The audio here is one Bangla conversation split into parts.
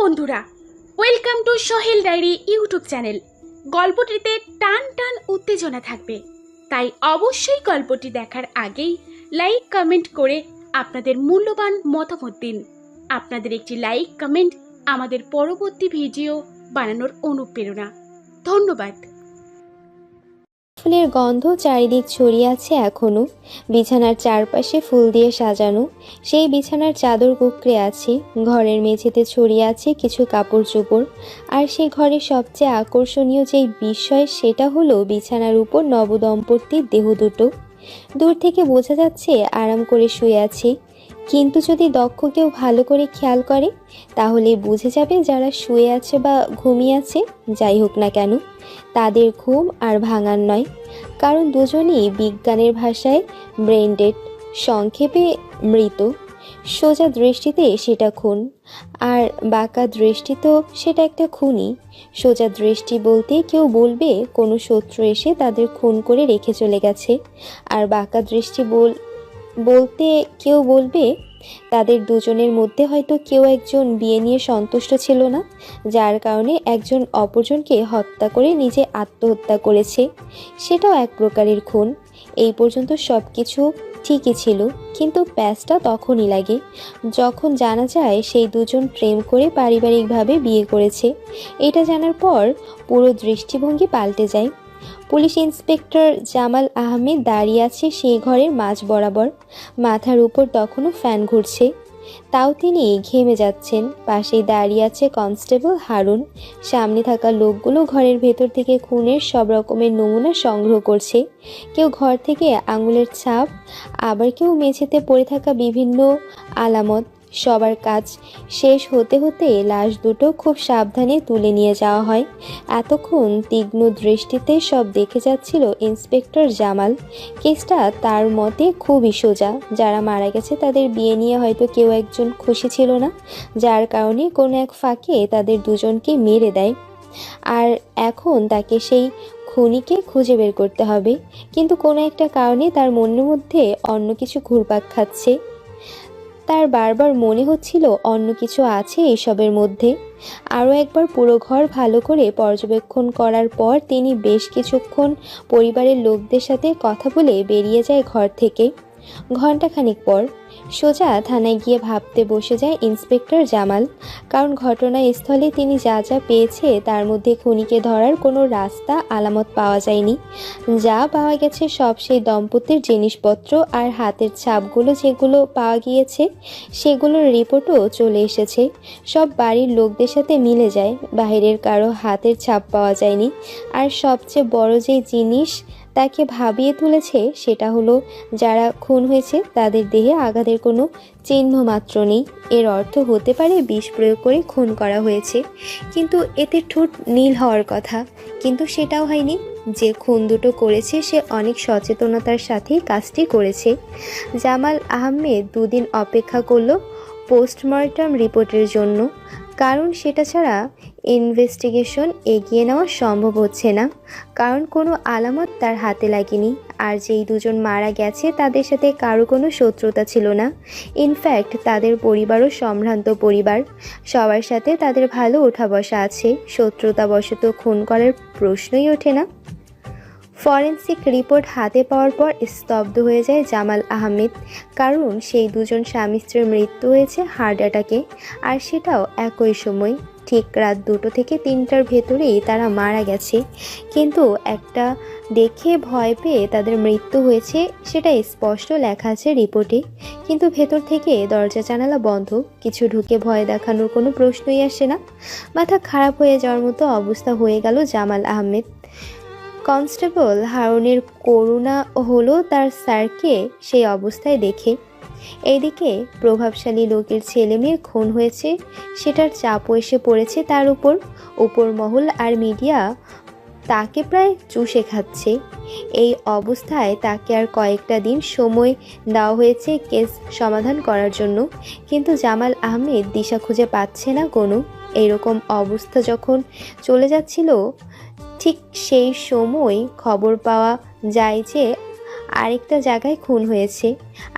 বন্ধুরা, welcome to Sohel diary YouTube channel. গল্পটিতে টান টান উত্তেজনা থাকবে, তাই অবশ্যই গল্পটি দেখার আগেই লাইক কমেন্ট করে আপনাদের মূল্যবান মতামত দিন। আপনাদের একটি লাইক কমেন্ট আমাদের পরবর্তী ভিডিও বানানোর অনুপ্রেরণা। ধন্যবাদ। ফুলের গন্ধ চারিদিক ছড়িয়ে আছে এখনো। বিছানার চারপাশে ফুল দিয়ে সাজানো সেই বিছানার চাদর কুঁকড়ে আছে। ঘরের মেঝেতে ছড়িয়ে আছে কিছু কাপড় চোপড়। আর সেই ঘরের সবচেয়ে আকর্ষণীয় যেই বিষয় সেটা হলো বিছানার উপর নবদম্পতির দেহ দুটো। দূর থেকে বোঝা যাচ্ছে আরাম করে শুয়ে আছে, কিন্তু যদি দক্ষ কেউ ভালো করে খেয়াল করে তাহলে বুঝে যাবে যারা শুয়ে আছে বা ঘুমিয়ে আছে, যাই হোক না কেন, তাদের ঘুম আর ভাঙার নয়, কারণ দুজনই বিজ্ঞানের ভাষায় ব্রেন ডেড, সংক্ষেপে মৃত। সোজা দৃষ্টিতে সেটা খুন, আর বাঁকা দৃষ্টি তো সেটা একটা খুনই। সোজা দৃষ্টি বলতে কেউ বলবে কোনো শত্রু এসে তাদের খুন করে রেখে চলে গেছে, আর বাঁকা দৃষ্টি বলতে কেউ বলবে তাদের দুজনের মধ্যে হয়তো কেউ একজন বিয়ে নিয়ে সন্তুষ্ট ছিল না, যার কারণে একজন অপরজনকে হত্যা করে নিজে আত্মহত্যা করেছে। সেটাও এক প্রকারের খুন। এই পর্যন্ত সব কিছু ঠিকই ছিল, কিন্তু প্যাচটা তখনই লাগে যখন জানা যায় সেই দুজন প্রেম করে পারিবারিকভাবে বিয়ে করেছে। এটা জানার পর পুরো দৃষ্টিভঙ্গি পাল্টে যায়। পুলিশ ইন্সপেক্টর জামাল আহমেদ দাঁড়িয়ে আছে সেই ঘরের মাঝ বরাবর। মাথার উপর তখনও ফ্যান ঘুরছে, তাও তিনি ঘেমে যাচ্ছেন। পাশেই দাঁড়িয়ে আছে কনস্টেবল হারুন। সামনে থাকা লোকগুলো ঘরের ভেতর থেকে খুনের সব রকমের নমুনা সংগ্রহ করছে। কেউ ঘর থেকে আঙুলের ছাপ, আবার কেউ মেঝেতে পড়ে থাকা বিভিন্ন আলামত। সবার কাজ শেষ হতে হতে লাশ দুটো খুব সাবধানে তুলে নিয়ে যাওয়া হয়। এতক্ষণ তীক্ষ্ণ দৃষ্টিতে সব দেখে যাচ্ছিল ইন্সপেক্টর জামাল। কেসটা তার মতে খুবই সোজা। যারা মারা গেছে তাদের বিয়ে নিয়ে হয়তো কেউ একজন খুশি ছিল না, যার কারণে কোনো এক ফাঁকে তাদের দুজনকে মেরে দেয়। আর এখন তাকে সেই খুনিকে খুঁজে বের করতে হবে, কিন্তু কোনো একটা কারণে তার মনের মধ্যে অন্য কিছু ঘুরপাক খাচ্ছে। তার বারবার মনে হচ্ছিল অন্য কিছু আছে এইসবের মধ্যে। আরও একবার পুরো ঘর ভালো করে পর্যবেক্ষণ করার পর তিনি বেশ কিছুক্ষণ পরিবারের লোকদের সাথে কথা বলে বেরিয়ে যায় ঘর থেকে। ঘণ্টাখানিক পর সোজা থানায় গিয়ে ভাবতে বসে যায় ইন্সপেক্টর জামাল, কারণ ঘটনাস্থলে তিনি যা যা পেয়েছে তার মধ্যে খুনিকে ধরার কোনো রাস্তা আলামত পাওয়া যায়নি। যা পাওয়া গেছে সব সেই দম্পতির জিনিসপত্র, আর হাতের ছাপগুলো যেগুলো পাওয়া গিয়েছে সেগুলোর রিপোর্টও চলে এসেছে। সব বাড়ির লোকদের সাথে মিলে যায়, বাইরের কারো হাতের ছাপ পাওয়া যায়নি। আর সবচেয়ে বড় যে জিনিস তাকে ভাবিয়ে তুলেছে সেটা হলো যারা খুন হয়েছে তাদের দেহে আঘাতের কোনো চিহ্ন মাত্র নেই। এর অর্থ হতে পারে বিষ প্রয়োগ করে খুন করা হয়েছে, কিন্তু এতে ঠোঁট নীল হওয়ার কথা, কিন্তু সেটাও হয়নি। যে খুন দুটো করেছে সে অনেক সচেতনতার সাথেই কাজটি করেছে। জামাল আহমেদ দুদিন অপেক্ষা করলো পোস্টমর্টম রিপোর্টের জন্য, কারণ সেটা ছাড়া ইনভেস্টিগেশন এগিয়ে নেওয়া সম্ভব হচ্ছে না, কারণ কোনো আলামত তার হাতে লাগেনি। আর যেই দুজন মারা গেছে তাদের সাথে কারো কোনো শত্রুতা ছিল না। ইনফ্যাক্ট তাদের পরিবারও সম্ভ্রান্ত পরিবার, সবার সাথে তাদের ভালো ওঠা বসা আছে। শত্রুতাবশত খুন করার প্রশ্নই ওঠে না। ফরেনসিক রিপোর্ট হাতে পাওয়ার পর স্তব্ধ হয়ে যায় জামাল আহমেদ, কারণ সেই দুজন স্বামী স্ত্রীর মৃত্যু হয়েছে হার্ট অ্যাটাকে, আর সেটাও একই সময়, ঠিক রাত 2টো থেকে 3টার ভেতরেই তারা মারা গেছে। কিন্তু একটা দেখে ভয় পেয়ে তাদের মৃত্যু হয়েছে সেটা স্পষ্ট লেখা আছে রিপোর্টে, কিন্তু ভেতর থেকে দরজা জানালা বন্ধ, কিছু ঢুকে ভয় দেখানোর কোনো প্রশ্নই আসে না। মাথা খারাপ হয়ে যাওয়ার মতো অবস্থা হয়ে গেল জামাল আহমেদ। কনস্টেবল হারুনের করুণা হলো তার স্যারকে সেই অবস্থায় দেখে। এইদিকে প্রভাবশালী লোকের ছেলে মেয়ে খুন হয়েছে, সেটার চাপও এসে পড়েছে তার উপর মহল আর মিডিয়া তাকে প্রায় চুষে খাচ্ছে। এই অবস্থায় তাকে আর কয়েকটা দিন সময় দেওয়া হয়েছে কেস সমাধান করার জন্য, কিন্তু জামাল আহমেদ দিশা খুঁজে পাচ্ছে না কোনো। এইরকম অবস্থা যখন চলে যাচ্ছিল, ঠিক সেই সময় খবর পাওয়া যায় যে আরেকটা জায়গায় খুন হয়েছে,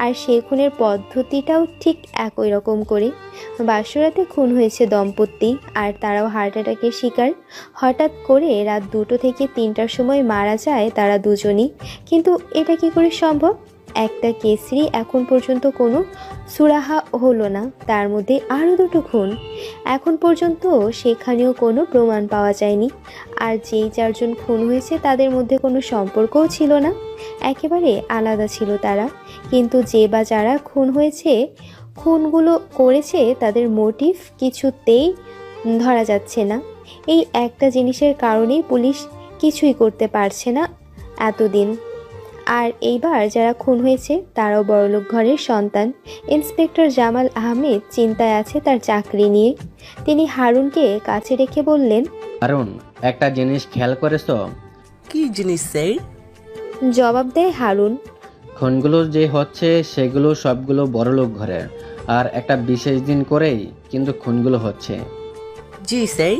আর সেই খুনের পদ্ধতিটাও ঠিক একই রকম করে। বাসরাতে খুন হয়েছে দম্পতি, আর তারাও হার্ট অ্যাটাকের শিকার। হঠাৎ করে রাত 2টো থেকে 3টার সময় মারা যায় তারা দুজনই। কিন্তু এটা কি করে সম্ভব? একটা কেসেরই এখন পর্যন্ত কোনো সুরাহা হলো না, তার মধ্যে আরও 2টো খুন। এখন পর্যন্ত সেখানেও কোনো প্রমাণ পাওয়া যায়নি। আর যেই 4জন খুন হয়েছে তাদের মধ্যে কোনো সম্পর্কও ছিল না, একেবারে আলাদা ছিল তারা। কিন্তু যে বা যারা খুন হয়েছে, খুনগুলো করেছে, তাদের মোটিভ কিছুতেই ধরা যাচ্ছে না। এই একটা জিনিসের কারণেই পুলিশ কিছুই করতে পারছে না এতদিন। আর এইবার যারা খুন হয়েছে তারাও বড়লোক ঘরের সন্তান। ইন্সপেক্টর জামাল আহমেদ চিন্তায় আছে তার চাকরি নিয়ে। তিনি হারুনকে কাছে রেখে বললেন, হারুন, একটা জিনিস খেয়াল করেছো? কি জিনিস স্যার? জবাব দেয় হারুন, খুনগুলো যে হচ্ছে সেগুলো সবগুলো বড়লোক ঘরের, আর একটা বিশেষ দিন করেই কিন্তু খুনগুলো হচ্ছে। জি স্যার,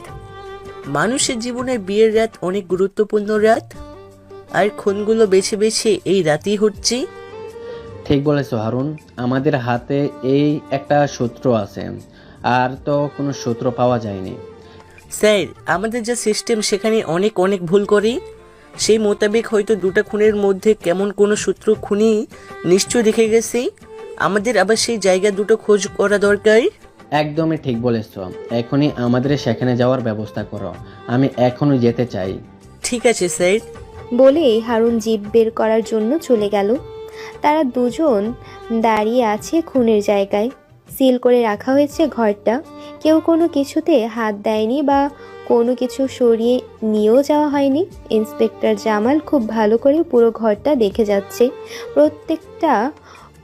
মানুষের জীবনে বিয়ের রাত অনেক গুরুত্বপূর্ণ রাত, আর খুনগুলো বেছে বেছে এই রাতেই হচ্ছে। ঠিক বলেছো হারুন, আমাদের হাতে এই একটা সূত্র আছে, আর তো কোনো সূত্র পাওয়া যায়নি। স্যার, আমাদের যা সিস্টেম সেখানে অনেক অনেক ভুল করি। সেই মোতাবেক হয়তো 2টা খুনের মধ্যে কেমন কোনো সূত্র খুনি নিশ্চয় রেখে গেছে। আমাদের আবার সেই জায়গা 2টো খোঁজ করা দরকার। একদমই ঠিক বলেছো, এখনই আমাদের সেখানে যাওয়ার ব্যবস্থা করো। আমি এখনই যেতে চাই। ঠিক আছে স্যার। বলে হারুন জিপ বের করার জন্য চলে গেল। তারা দুজন দাঁড়িয়ে আছে খুনের জায়গায়। সিল করে রাখা হয়েছে ঘরটা, কেউ কোনো কিছুতে হাত দেয়নি বা কোনো কিছু সরিয়ে নিয়েও যাওয়া হয়নি। ইন্সপেক্টর জামাল খুব ভালো করে পুরো ঘরটা দেখে যাচ্ছে, প্রত্যেকটা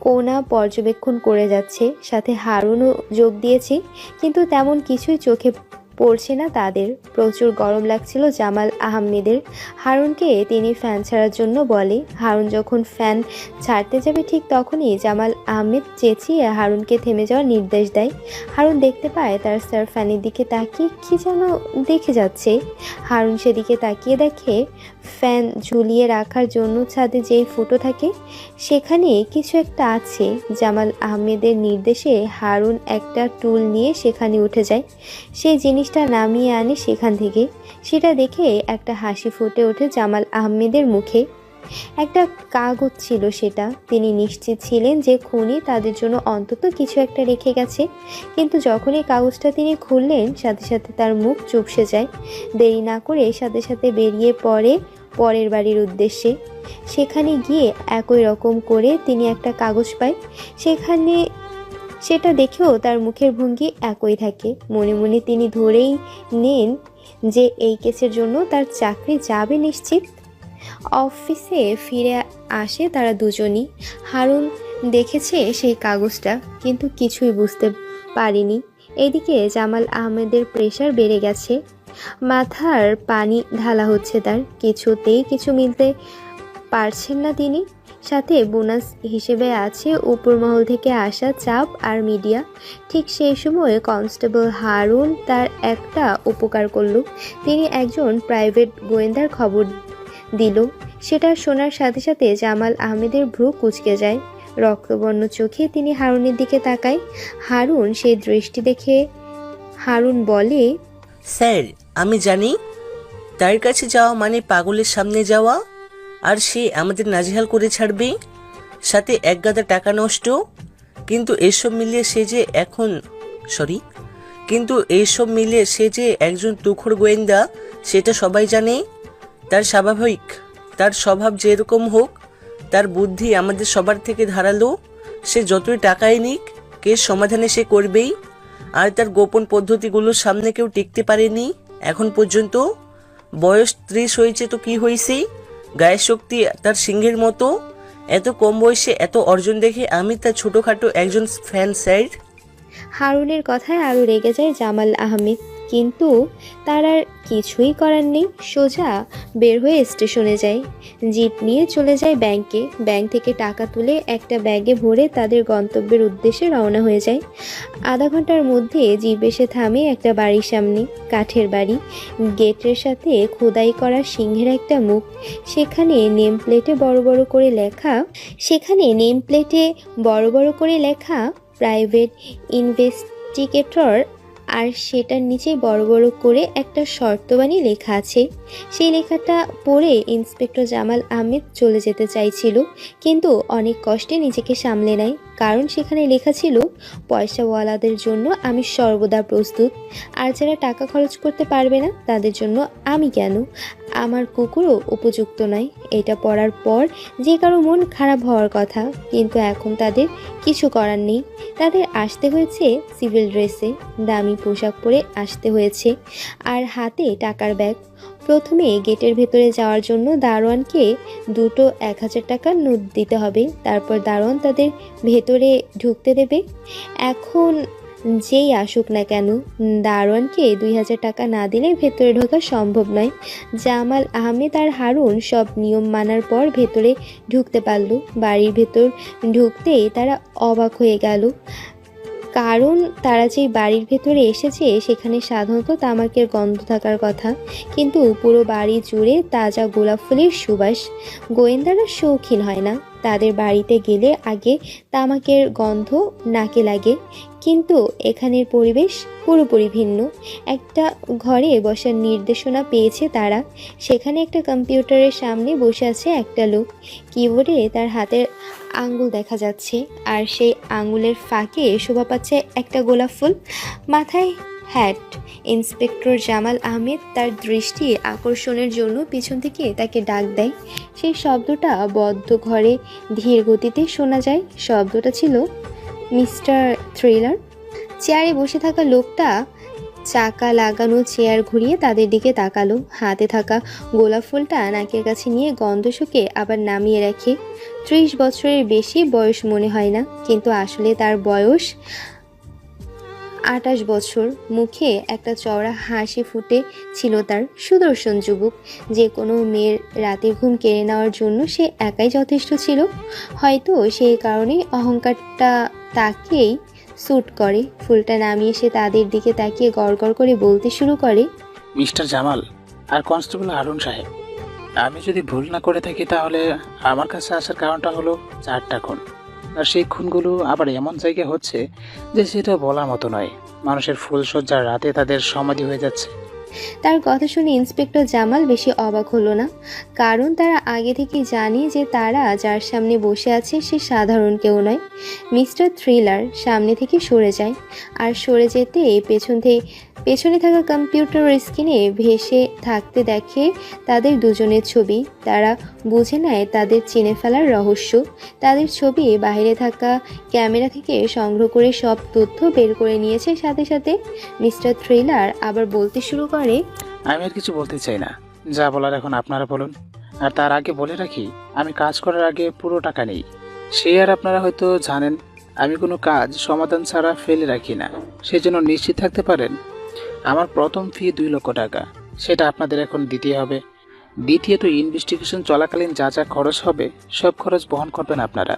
কোণা পর্যবেক্ষণ করে যাচ্ছে। সাথে হারুনও যোগ দিয়েছে, কিন্তু তেমন কিছুই চোখে পড়ছে না তাদের। প্রচুর গরম লাগছিল জামাল আহমেদের। হারুনকে তিনি ফ্যান ছাড়ার জন্য বলে। হারুন যখন ফ্যান ছাড়তে যাবে ঠিক তখনই জামাল আহমেদ চেঁচিয়ে হারুনকে থেমে যাওয়ার নির্দেশ দেয়। হারুন দেখতে পায় তার স্যার ফ্যানের দিকে তাকিয়ে কি যেন দেখে যাচ্ছে। হারুন সেদিকে তাকিয়ে দেখে ফ্যান ঝুলিয়ে রাখার জন্য ছাদে যেই ফুটো থাকে সেখানে কিছু একটা আছে। জামাল আহমেদের নির্দেশে হারুন একটা টুল নিয়ে সেখানে উঠে যায়, সেই জিনিসটা নামিয়ে আনে সেখান থেকে। সেটা দেখে একটা হাসি ফুটে ওঠে জামাল আহমেদের মুখে। একটা কাগজ ছিল সেটা। তিনি নিশ্চিত ছিলেন যে খুনি তাদের জন্য অন্তত কিছু একটা রেখে গেছে, কিন্তু যখন এই কাগজটা তিনি খুললেন সাথে সাথে তার মুখ চুপসে যায়। দেরি না করে সাথে সাথে বেরিয়ে পড়ে পরের বাড়ির উদ্দেশ্যে। সেখানে গিয়ে একই রকম করে তিনি একটা কাগজ পায়। সেটা দেখেও তার মুখের ভঙ্গি একই থাকে। মনে মনে তিনি ধরেই নেন যে এই কেসের জন্য তার চাকরি যাবে নিশ্চিত। অফিসে ফিরে আসে তারা দুজনই। হারুন দেখেছে সেই কাগজটা, কিন্তু কিছুই বুঝতে পারেনি। এদিকে জামাল আহমেদের প্রেশার বেড়ে গেছে, মাথার পানি ঢালা হচ্ছে তার। কিছুতেই কিছু মিলতে পারছেন না তিনি। সাথে বোনাস হিসেবে আছে উপরমহল থেকে আসা চাপ আর মিডিয়া। ঠিক সেই সময় কনস্টেবল হারুন তার একটা উপকার করল। তিনি একজন প্রাইভেট গোয়েন্দার খবর দিল। সেটা শোনার সাথে সাথে জামাল আহমেদের ভ্রু কুঁচকে যায়। রক্তবর্ণ চোখে তিনি হারুনের দিকে তাকায়। হারুন সেই দৃষ্টি দেখে হারুন বলে, স্যার, আমি জানি তার কাছে যাওয়া মানে পাগলের সামনে যাওয়া, আর সে আমাদের নাজেহাল করে ছাড়বে, সাথে এক গাদা টাকা নষ্ট। কিন্তু এইসব মিলিয়ে সে যে একজন তুখোড় গোয়েন্দা সেটা সবাই জানে। তার স্বভাব যেরকম হোক, তার বুদ্ধি আমাদের সবার থেকে ধারালো। সে যতই টাকায় নিক, কেস সমাধানে সে করবেই। আর তার গোপন পদ্ধতিগুলোর সামনে কেউ টিকতে পারেনি এখন পর্যন্ত। বয়স 30 হয়েছে তো কি হয়েছে, গায়ের শক্তি তার সিংহের মতো। এত কম বয়সে এত অর্জন দেখে আমি তার ছোটোখাটো একজন ফ্যান স্যার। হারুনের কথায় আরও রেগে যায় জামাল আহমেদ। কিন্তু তার আর কিছুই করার নেই। সোজা বের হয়ে স্টেশনে যায়, জিপ নিয়ে চলে যায় ব্যাংকে। ব্যাংক থেকে টাকা তুলে একটা ব্যাগে ভরে তাদের গন্তব্যের উদ্দেশ্যে রওনা হয়ে যায়। আধা ঘন্টার মধ্যে জিপ এসে থামে একটা বাড়ির সামনে। কাঠের বাড়ি, গেটের সাথে খোদাই করা সিংহের একটা মুখ। সেখানে নেম প্লেটে বড় বড় করে লেখা প্রাইভেট ইনভেস্টিগেটর, আর সেটার নিচে বড় বড় করে একটা শর্তবাণী লেখা আছে। সেই লেখাটা পড়ে ইন্সপেক্টর জামাল আহমেদ চলে যেতে চাইছিল, কিন্তু অনেক কষ্টে নিজেকে সামলে নেয়, কারণ সেখানে লেখা ছিল, পয়সাওয়ালাদের জন্য আমি সর্বদা প্রস্তুত, আর যারা টাকা খরচ করতে পারবে না তাদের জন্য আমি কেন, আমার কুকুরও উপযুক্ত নয়। এটা পড়ার পর যে কারো মন খারাপ হওয়ার কথা, কিন্তু এখন তাদের কিছু করার নেই। তাদের আসতে হয়েছে সিভিল ড্রেসে, দামি পোশাক পরে আসতে হয়েছে, আর হাতে টাকার ব্যাগ। প্রথমে গেটের ভেতরে যাওয়ার জন্য দারোয়ানকে দুটো 1000 টাকার নোট দিতে হবে, তারপর দারোয়ান তাদের ভেতরে ঢুকতে দেবে। এখন যেই আসুক না কেন, দারোয়ানকে 2000 টাকা না দিলে ভেতরে ঢোকা সম্ভব নয়। জামাল আহমেদ আর হারুন সব নিয়ম মানার পর ভেতরে ঢুকতে পারল। বাড়ির ভেতর ঢুকতেই তারা অবাক হয়ে গেল, কারণ তারা যেই বাড়ির ভেতরে এসেছে সেখানে সাধারণত তামাকের গন্ধ থাকার কথা, কিন্তু পুরো বাড়ি জুড়ে তাজা গোলাপ ফুলের সুবাস। গোয়েন্দারা শৌখিন হয় না, তাদের বাড়িতে গেলে আগে তামাকের গন্ধ নাকে লাগে, কিন্তু এখানের পরিবেশ পুরোপুরি ভিন্ন। একটা ঘরে বসার নির্দেশনা পেয়েছে তারা। সেখানে একটা কম্পিউটারের সামনে বসে আছে একটা লোক। কিবোর্ডে তার হাতের আঙ্গুল দেখা যাচ্ছে, আর সেই আঙ্গুলের ফাঁকে শোভা পাচ্ছে একটা গোলাপ ফুল। মাথায় হ্যাট। ইন্সপেক্টর জামাল আহমেদ তার দৃষ্টি আকর্ষণের জন্য পিছন থেকে তাকে ডাক দেয়। সেই শব্দটা বদ্ধ ঘরে ধীর গতিতে শোনা যায়। শব্দটা ছিল মিস্টার থ্রিলার। চেয়ারে বসে থাকা লোকটা চাকা লাগানো চেয়ার ঘুরিয়ে তাদের দিকে তাকালো। হাতে থাকা গোলাপ ফুলটা নাকের কাছে নিয়ে গন্ধ শুকে আবার নামিয়ে রাখে। 30 বছরের বেশি বয়স মনে হয় না, কিন্তু আসলে তার বয়স 28 বছর। মুখে একটা চওড়া হাসি ফুটে ছিল তার। সুদর্শন যুবক। যে কোনো মেয়ের রাতের ঘুম কেড়ে নেওয়ার জন্য সে একাই যথেষ্ট ছিল। হয়তো সেই কারণেই অহংকারটা তাকেই স্যুট করে। ফুলটা নামিয়ে সে তাদের দিকে তাকিয়ে গড়গড় করে বলতে শুরু করে, মিস্টার জামাল আর কনস্টেবল হারুন সাহেব, আমি যদি ভুল না করে থাকি তাহলে আমার কাছে আসার কারণটা হলো 4টা খুন। আর সেই খুনগুলো আবার এমন জায়গায় হচ্ছে যে সেটা বলার মতো নয়। মানুষের ফুলসজ্জার রাতে তাদের সমাধি হয়ে যাচ্ছে। তার কথা শুনে ইন্সপেক্টর জামাল বেশি অবাক হলো না, কারণ তারা আগে থেকেই জানে যে তারা যার সামনে বসে আছে সে সাধারণ কেউ নয়। মিস্টার থ্রিলার সামনে থেকে সরে যায়, আর সরে যেতে পেছনে থাকা কম্পিউটার স্ক্রিনে ভেসে থাকতে দেখে তাদের দুজনের ছবি। তারা বুঝে নেয় তাদের চিনে ফেলার রহস্য। তাদের ছবি বাইরে থাকা ক্যামেরা থেকে সংগ্রহ করে সব তথ্য বের করে নিয়েছে। সাথে সাথে মিস্টার থ্রিলার আবার বলতে শুরু করে, আমি আর কিছু বলতে চাই না, যা বলার এখন আপনারা বলুন। আর তার আগে বলে রাখি, আমি কাজ করার আগে পুরো টাকা নেই। সে আর আপনারা হয়তো জানেন, আমি কোনো কাজ সমাধান ছাড়া ফেলে রাখি না। সেই জন্য নিশ্চিত থাকতে পারেন আমার প্রথম ফি 2 লক্ষ টাকা। সেটা আপনাদের এখন দিতে হবে। দ্বিতীয়ত, ইনভেস্টিগেশন চলাকালীন যা যা খরচ হবে সব খরচ বহন করবেন আপনারা।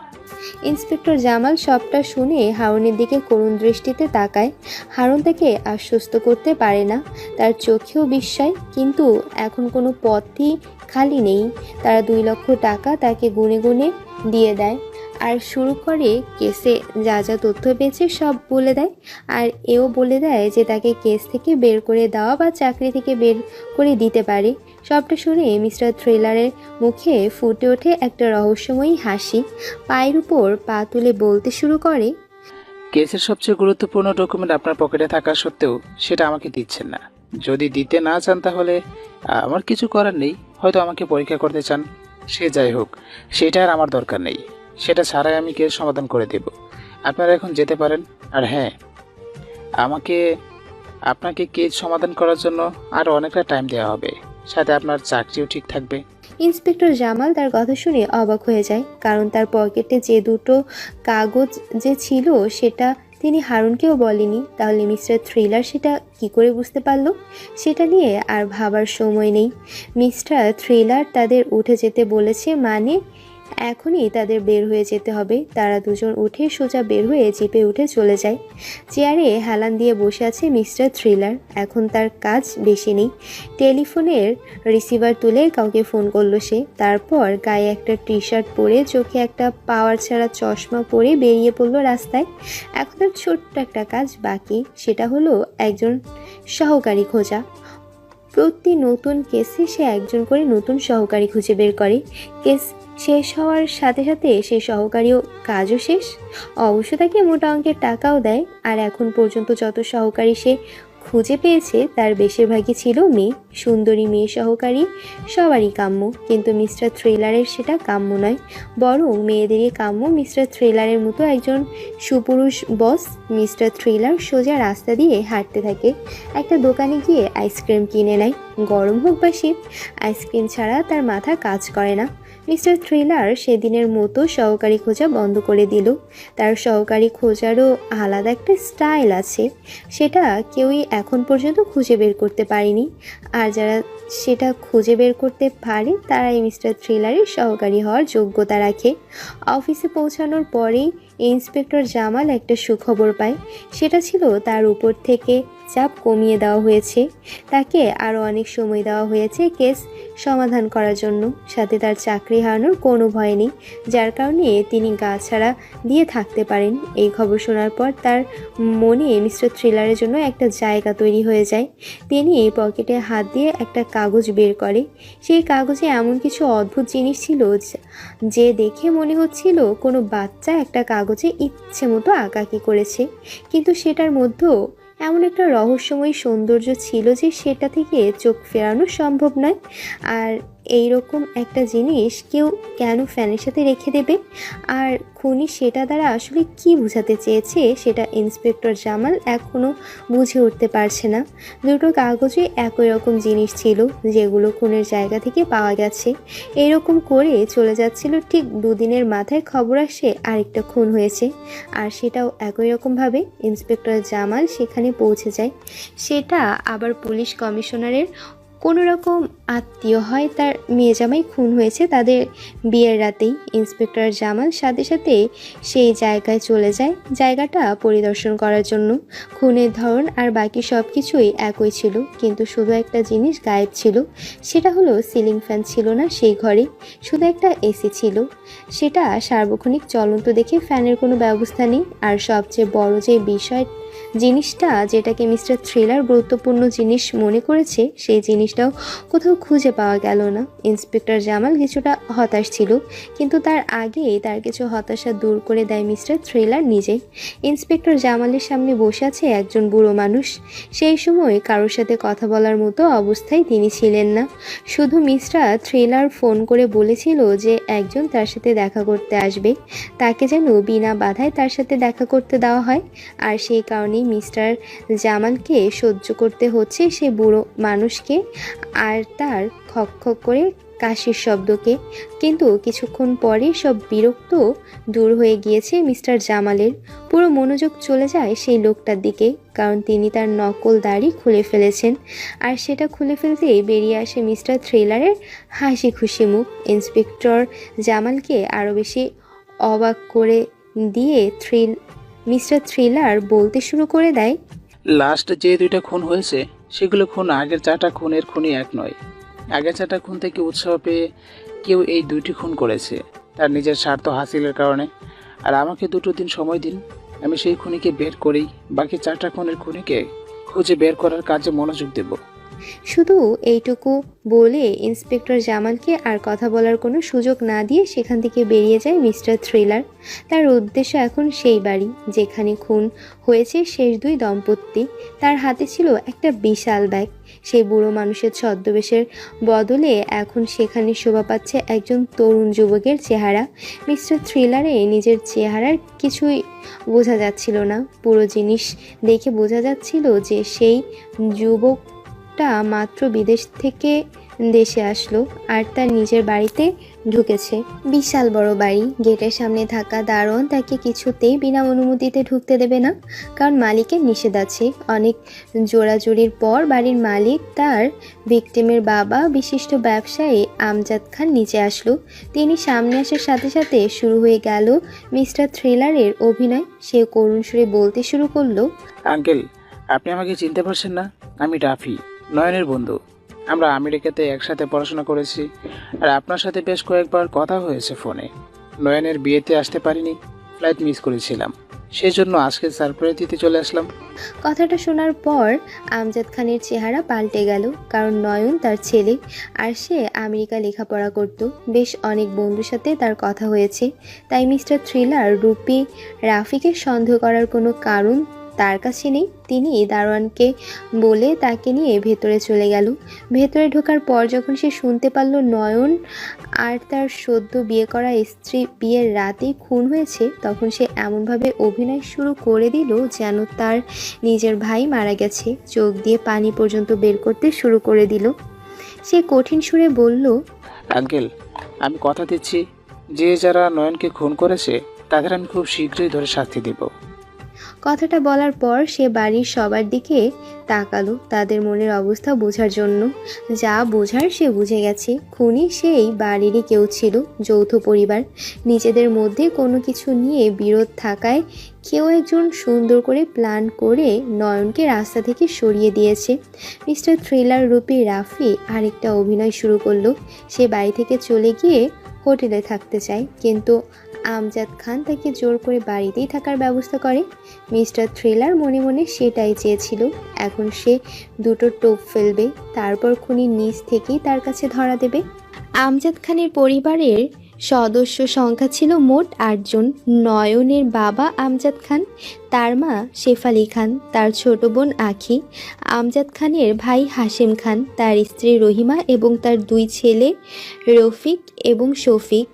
ইন্সপেক্টর জামাল সবটা শুনে হারুনের দিকে করুণ দৃষ্টিতে তাকায়। হারুন তাকে আশ্বস্ত করতে পারে না, তার চোখেও বিস্ময়, কিন্তু এখন কোনো পথই খালি নেই। তারা 2 লক্ষ টাকা তাকে গুনে গুনে দিয়ে দেয়, আর শুরু করে কেসে যা যা তথ্য পেয়েছে সব বলে দেয়। আর এও বলে দেয় যে তাকে কেস থেকে বের করে দেওয়া বা চাকরি থেকে বের করে দিতে পারে। সবটা শুনে মিস্টার থ্রিলারের মুখে ফুটে ওঠে একটা রহস্যময়ী হাসি। পায়ের উপর পা তুলে বলতে শুরু করে, কেসের সবচেয়ে গুরুত্বপূর্ণ ডকুমেন্ট আপনার পকেটে থাকা সত্ত্বেও সেটা আমাকে দিচ্ছেন না। যদি দিতে না চান তাহলে আমার কিছু করার নেই। হয়তো আমাকে পরীক্ষা করতে চান, সে যাই হোক, সেটা আর আমার দরকার নেই। সেটা ছাড়াই আমি কেস সমাধান করে দেব। আপনারা এখন যেতে পারেন। আর হ্যাঁ, আপনাকে কেস সমাধান করার জন্য আরও অনেকটা টাইম দেওয়া হবে, সাথে আপনার চাকরিও ঠিক থাকবে। ইন্সপেক্টর জামাল তার কথা শুনে অবাক হয়ে যায়, কারণ তার পকেটে যে দুটো কাগজ যে ছিল সেটা তিনি হারুনকেও বলেনি। তাহলে মিস্টার থ্রিলার সেটা কি করে বুঝতে পারলো? সেটা নিয়ে আর ভাবার সময় নেই। মিস্টার থ্রিলার তাদের উঠে যেতে বলেছে, মানে এখনই তাদের বের হয়ে যেতে হবে। তারা দুজন উঠে সোজা বের হয়ে জিপে উঠে চলে যায়। চেয়ারে হেলান দিয়ে বসে আছে মিস্টার থ্রিলার। এখন তার কাজ বেশি নেই। টেলিফোনের রিসিভার তুলে কাউকে ফোন করলো সে। তারপর গায়ে একটা টি শার্ট পরে, চোখে একটা পাওয়ার ছাড়া চশমা পরে বেরিয়ে পড়লো রাস্তায়। এখন তার ছোট্ট একটা কাজ বাকি, সেটা হলো একজন সহকারী খোঁজা। প্রতি নতুন কেসে সে একজন করে নতুন সহকারী খুঁজে বের করে। কেস শেষ হওয়ার সাথে সাথে সে সহকারীও কাজও শেষ। অবশ্য তাকে মোটা অঙ্কের টাকাও দেয়। আর এখন পর্যন্ত যত সহকারী সে খুঁজে পেয়েছে তার বেশিরভাগই ছিল মেয়ে, সুন্দরী মেয়ে সহকারী। সবারই কাম্য, কিন্তু মিস্টার থ্রিলারের সেটা কাম্য নয়, বরং মেয়েদেরই কাম্য মিস্টার থ্রিলারের মতো একজন সুপুরুষ বস। মিস্টার থ্রিলার সোজা রাস্তা দিয়ে হাঁটতে থাকে। একটা দোকানে গিয়ে আইসক্রিম কিনে নেয়। গরম হোক বা শীত, আইসক্রিম ছাড়া তার মাথা কাজ করে না। মিস্টার থ্রিলার সেদিনের মতো সহকারী খোঁজা বন্ধ করে দিল। তার সহকারী খোঁজারও আলাদা একটা স্টাইল আছে, সেটা কেউই এখন পর্যন্ত খুঁজে বের করতে পারেনি। আর যারা সেটা খুঁজে বের করতে পারে তারাই মিস্টার থ্রিলারের সহকারী হওয়ার যোগ্যতা রাখে। অফিসে পৌঁছানোর পরেই ইন্সপেক্টর জামাল একটা সুখবর পায়। সেটা ছিল তার উপর থেকে চাপ কমিয়ে দেওয়া হয়েছে। তাকে আরও অনেক সময় দেওয়া হয়েছে কেস সমাধান করার জন্য। সাথে তার চাকরি হারানোর কোনো ভয় নেই, যার কারণে তিনি গা ছাড়া দিয়ে থাকতে পারেন। এই খবর শোনার পর তার মনে মিস্টার থ্রিলারের জন্য একটা জায়গা তৈরি হয়ে যায়। তিনি পকেটে হাত দিয়ে একটা কাগজ বের করে। সেই কাগজে এমন কিছু অদ্ভুত জিনিস ছিল যে দেখে মনে হচ্ছিল কোনো বাচ্চা একটা কাগজে ইচ্ছে মতো আঁকাকি করেছে। কিন্তু সেটার মধ্যেও এমন একটা রহস্যময় সৌন্দর্য ছিল যে সেটা থেকে চোখ ফেরানো সম্ভব নয়। আর এই রকম একটা জিনিস কেউ কেন ফ্যানের সাথে রেখে দেবে? আর খুনি সেটা দ্বারা আসলে কি বোঝাতে চেয়েছে সেটা ইন্সপেক্টর জামাল এখনও বুঝে উঠতে পারছে না। দুটো কাগজে একই রকম জিনিস ছিল যেগুলো খুনের জায়গা থেকে পাওয়া গেছে। এরকম করে চলে যাচ্ছিল, ঠিক দুদিনের মাথায় খবর আসে আরেকটা খুন হয়েছে। আর সেটাও একই রকমভাবে ইন্সপেক্টর জামাল সেখানে পৌঁছে যায়। সেটা আবার পুলিশ কমিশনারের কোনো রকম আত্মীয় হয়, তার মেয়ে জামাই খুন হয়েছে তাদের বিয়ের রাতেই। ইন্সপেক্টর জামাল সাথে সাথে সেই জায়গায় চলে যায় জায়গাটা পরিদর্শন করার জন্য। খুনের ধরন আর বাকি সব কিছুই একই ছিল, কিন্তু শুধু একটা জিনিস গায়েব ছিল। সেটা হলো সিলিং ফ্যান ছিল না সেই ঘরে, শুধু একটা এসি ছিল। সেটা সার্বক্ষণিক চলন্ত দেখে ফ্যানের কোনো ব্যবস্থা নেই। আর সবচেয়ে বড় যে বিষয় জিনিসটা, যেটাকে মিস্টার থ্রিলার গুরুত্বপূর্ণ জিনিস মনে করেছে, সেই জিনিসটাও কোথাও খুঁজে পাওয়া গেল না। ইন্সপেক্টর জামাল কিছুটা হতাশ ছিল, কিন্তু তার আগে তার কিছু হতাশা দূর করে দেয় মিস্টার থ্রিলার নিজে। ইন্সপেক্টর জামালের সামনে বসে আছে একজন বুড়ো মানুষ। সেই সময় কারোর সাথে কথা বলার মতো অবস্থায় তিনি ছিলেন না। শুধু মিস্টার থ্রিলার ফোন করে বলেছিল যে একজন তার সাথে দেখা করতে আসবে, তাকে যেন বিনা বাধায় তার সাথে দেখা করতে দেওয়া হয়। আর সেই কারণেই মিস্টার জামালকে সহ্য করতে হচ্ছে সে বুড়ো মানুষকে আর তার খক খক করে কাশির শব্দকে। কিন্তু কিছুক্ষণ পরে সব বিরক্ত দূর হয়ে গিয়েছে মিস্টার জামালের। পুরো মনোযোগ চলে যায় সেই লোকটার দিকে, কারণ তিনি তার নকল দাড়ি খুলে ফেলেছেন। আর সেটা খুলে ফেলতেই বেরিয়ে আসে মিস্টার থ্রিলারের হাসি খুশি মুখ। ইন্সপেক্টর জামালকে আরও বেশি অবাক করে দিয়ে মিস্টার থ্রিলার বলতে শুরু করে দেয়, লাস্ট যে দুইটা খুন হয়েছে সেগুলো খুন আগের 4টা খুনের খুনই এক নয়। আগের 4টা খুন থেকে উৎসাহ পেয়ে কেউ এই দুইটি খুন করেছে তার নিজের স্বার্থ হাসিলের কারণে। আর আমাকে 2 দিন সময় দিন, আমি সেই খুনিকে বের করেই বাকি 4টা খুনের খুনিকে খুঁজে বের করার কাজে মনোযোগ দেব। শুধু এইটুকু বলে ইন্সপেক্টর জামালকে আর কথা বলার কোনো সুযোগ না দিয়ে সেখান থেকে বেরিয়ে যায় মিস্টার থ্রিলার। তার উদ্দেশ্য এখন সেই বাড়ি যেখানে খুন হয়েছে শেষ 2 দম্পতি। তার হাতে ছিল একটা বিশাল ব্যাগ। সেই বুড়ো মানুষের ছদ্মবেশের বদলে এখন সেখানে শোভা পাচ্ছে একজন তরুণ যুবকের চেহারা। মিস্টার থ্রিলারে নিজের চেহারার কিছুই বোঝা যাচ্ছিল না। পুরো জিনিস দেখে বোঝা যাচ্ছিল যে সেই যুবকটা মাত্র বিদেশ থেকে দেশে আসলো আর তার নিজের বাড়িতে ঢুকেছে। বিশাল বড় বাড়ি, গেটের সামনে থাকা দারোয়ান তাকে কিছুতেই বিনা অনুমতিতে ঢুকতে দেবে না, কারণ মালিকের নিষেধ আছে। অনেক জোড়াজুড়ির পর বাড়ির মালিক তার ভিকটিমের বাবা বিশিষ্ট ব্যবসায়ী আমজাদ খান নিচে আসলো। তিনি সামনে আসার সাথে সাথে শুরু হয়ে গেল মিস্টার থ্রিলারের অভিনয়। সে করুণ সুরে বলতে শুরু করলো, আঙ্কেল, আপনি আমাকে চিনতে পারছেন না? আমি রাফি, নয়নের বন্ধু। আমরা আমেরিকাতে একসাথে পড়াশোনা করেছি, আর আপনার সাথে বেশ কয়েকবার কথা হয়েছে ফোনে। নয়নের বিয়েতে আসতে পারিনি, ফ্লাইট মিস করেছিলাম, সেই জন্য আজকে সারপ্রাইজ দিতে চলে আসলাম। কথাটা শোনার পর আমজাদ খানের চেহারা পাল্টে গেল, কারণ নয়ন তার ছেলে আর সে আমেরিকা লেখাপড়া করত। বেশ অনেক বন্ধুর সাথে তার কথা হয়েছে, তাই মিস্টার থ্রিলার রূপী রাফিকে সন্দেহ করার কোনো কারণ তার কাছে নেই। তিনি দারোয়ানকে বলে তাকে নিয়ে ভেতরে চলে গেল। ভেতরে ঢোকার পর যখন সে শুনতে পারল নয়ন আর তার সদ্য বিয়ে করা স্ত্রী বিয়ের রাতেই খুন হয়েছে, তখন সে এমনভাবে অভিনয় শুরু করে দিল যেন তার নিজের ভাই মারা গেছে। চোখ দিয়ে পানি পর্যন্ত বের করতে শুরু করে দিল। সে কঠিন সুরে বলল, আঙ্কেল, আমি কথা দিচ্ছি, যে যারা নয়নকে খুন করেছে তাদের আমি খুব শীঘ্রই ধরে শাস্তি দেব। কথাটা বলার পর সে বাড়ির সবার দিকে তাকালো তাদের মনের অবস্থা বোঝার জন্য। যা বোঝার সে বুঝে গেছে। খুনি সেই বাড়িরই কেউ ছিল, যৌথ পরিবার। নিজেদের মধ্যে কোনো কিছু নিয়ে বিরোধ থাকায় কেউ একজন সুন্দর করে প্ল্যান করে নয়নকে রাস্তা থেকে সরিয়ে দিয়েছে। মিস্টার থ্রিলার রূপী রাফি আরেকটা অভিনয় শুরু করলো। সে বাড়ি থেকে চলে গিয়ে হোটেলে থাকতে চায়, কিন্তু আমজাদ খান তাকে জোর করে বাড়িতেই থাকার ব্যবস্থা করে। মিস্টার থ্রিলার মনে মনে সেটাই চেয়েছিল। এখন সে দুটো টোপ ফেলবে, তারপর খুনি নিজ থেকেই তার কাছে ধরা দেবে। আমজাদ খানের পরিবারের সদস্য সংখ্যা ছিল মোট 8 জন। নয়নের বাবা আমজাদ খান, তার মা শেফালি খান, তার ছোট বোন আখি, আমজাদ খানের ভাই হাশেম খান, তার স্ত্রী রহিমা এবং তার 2 ছেলে রফিক এবং শফিক।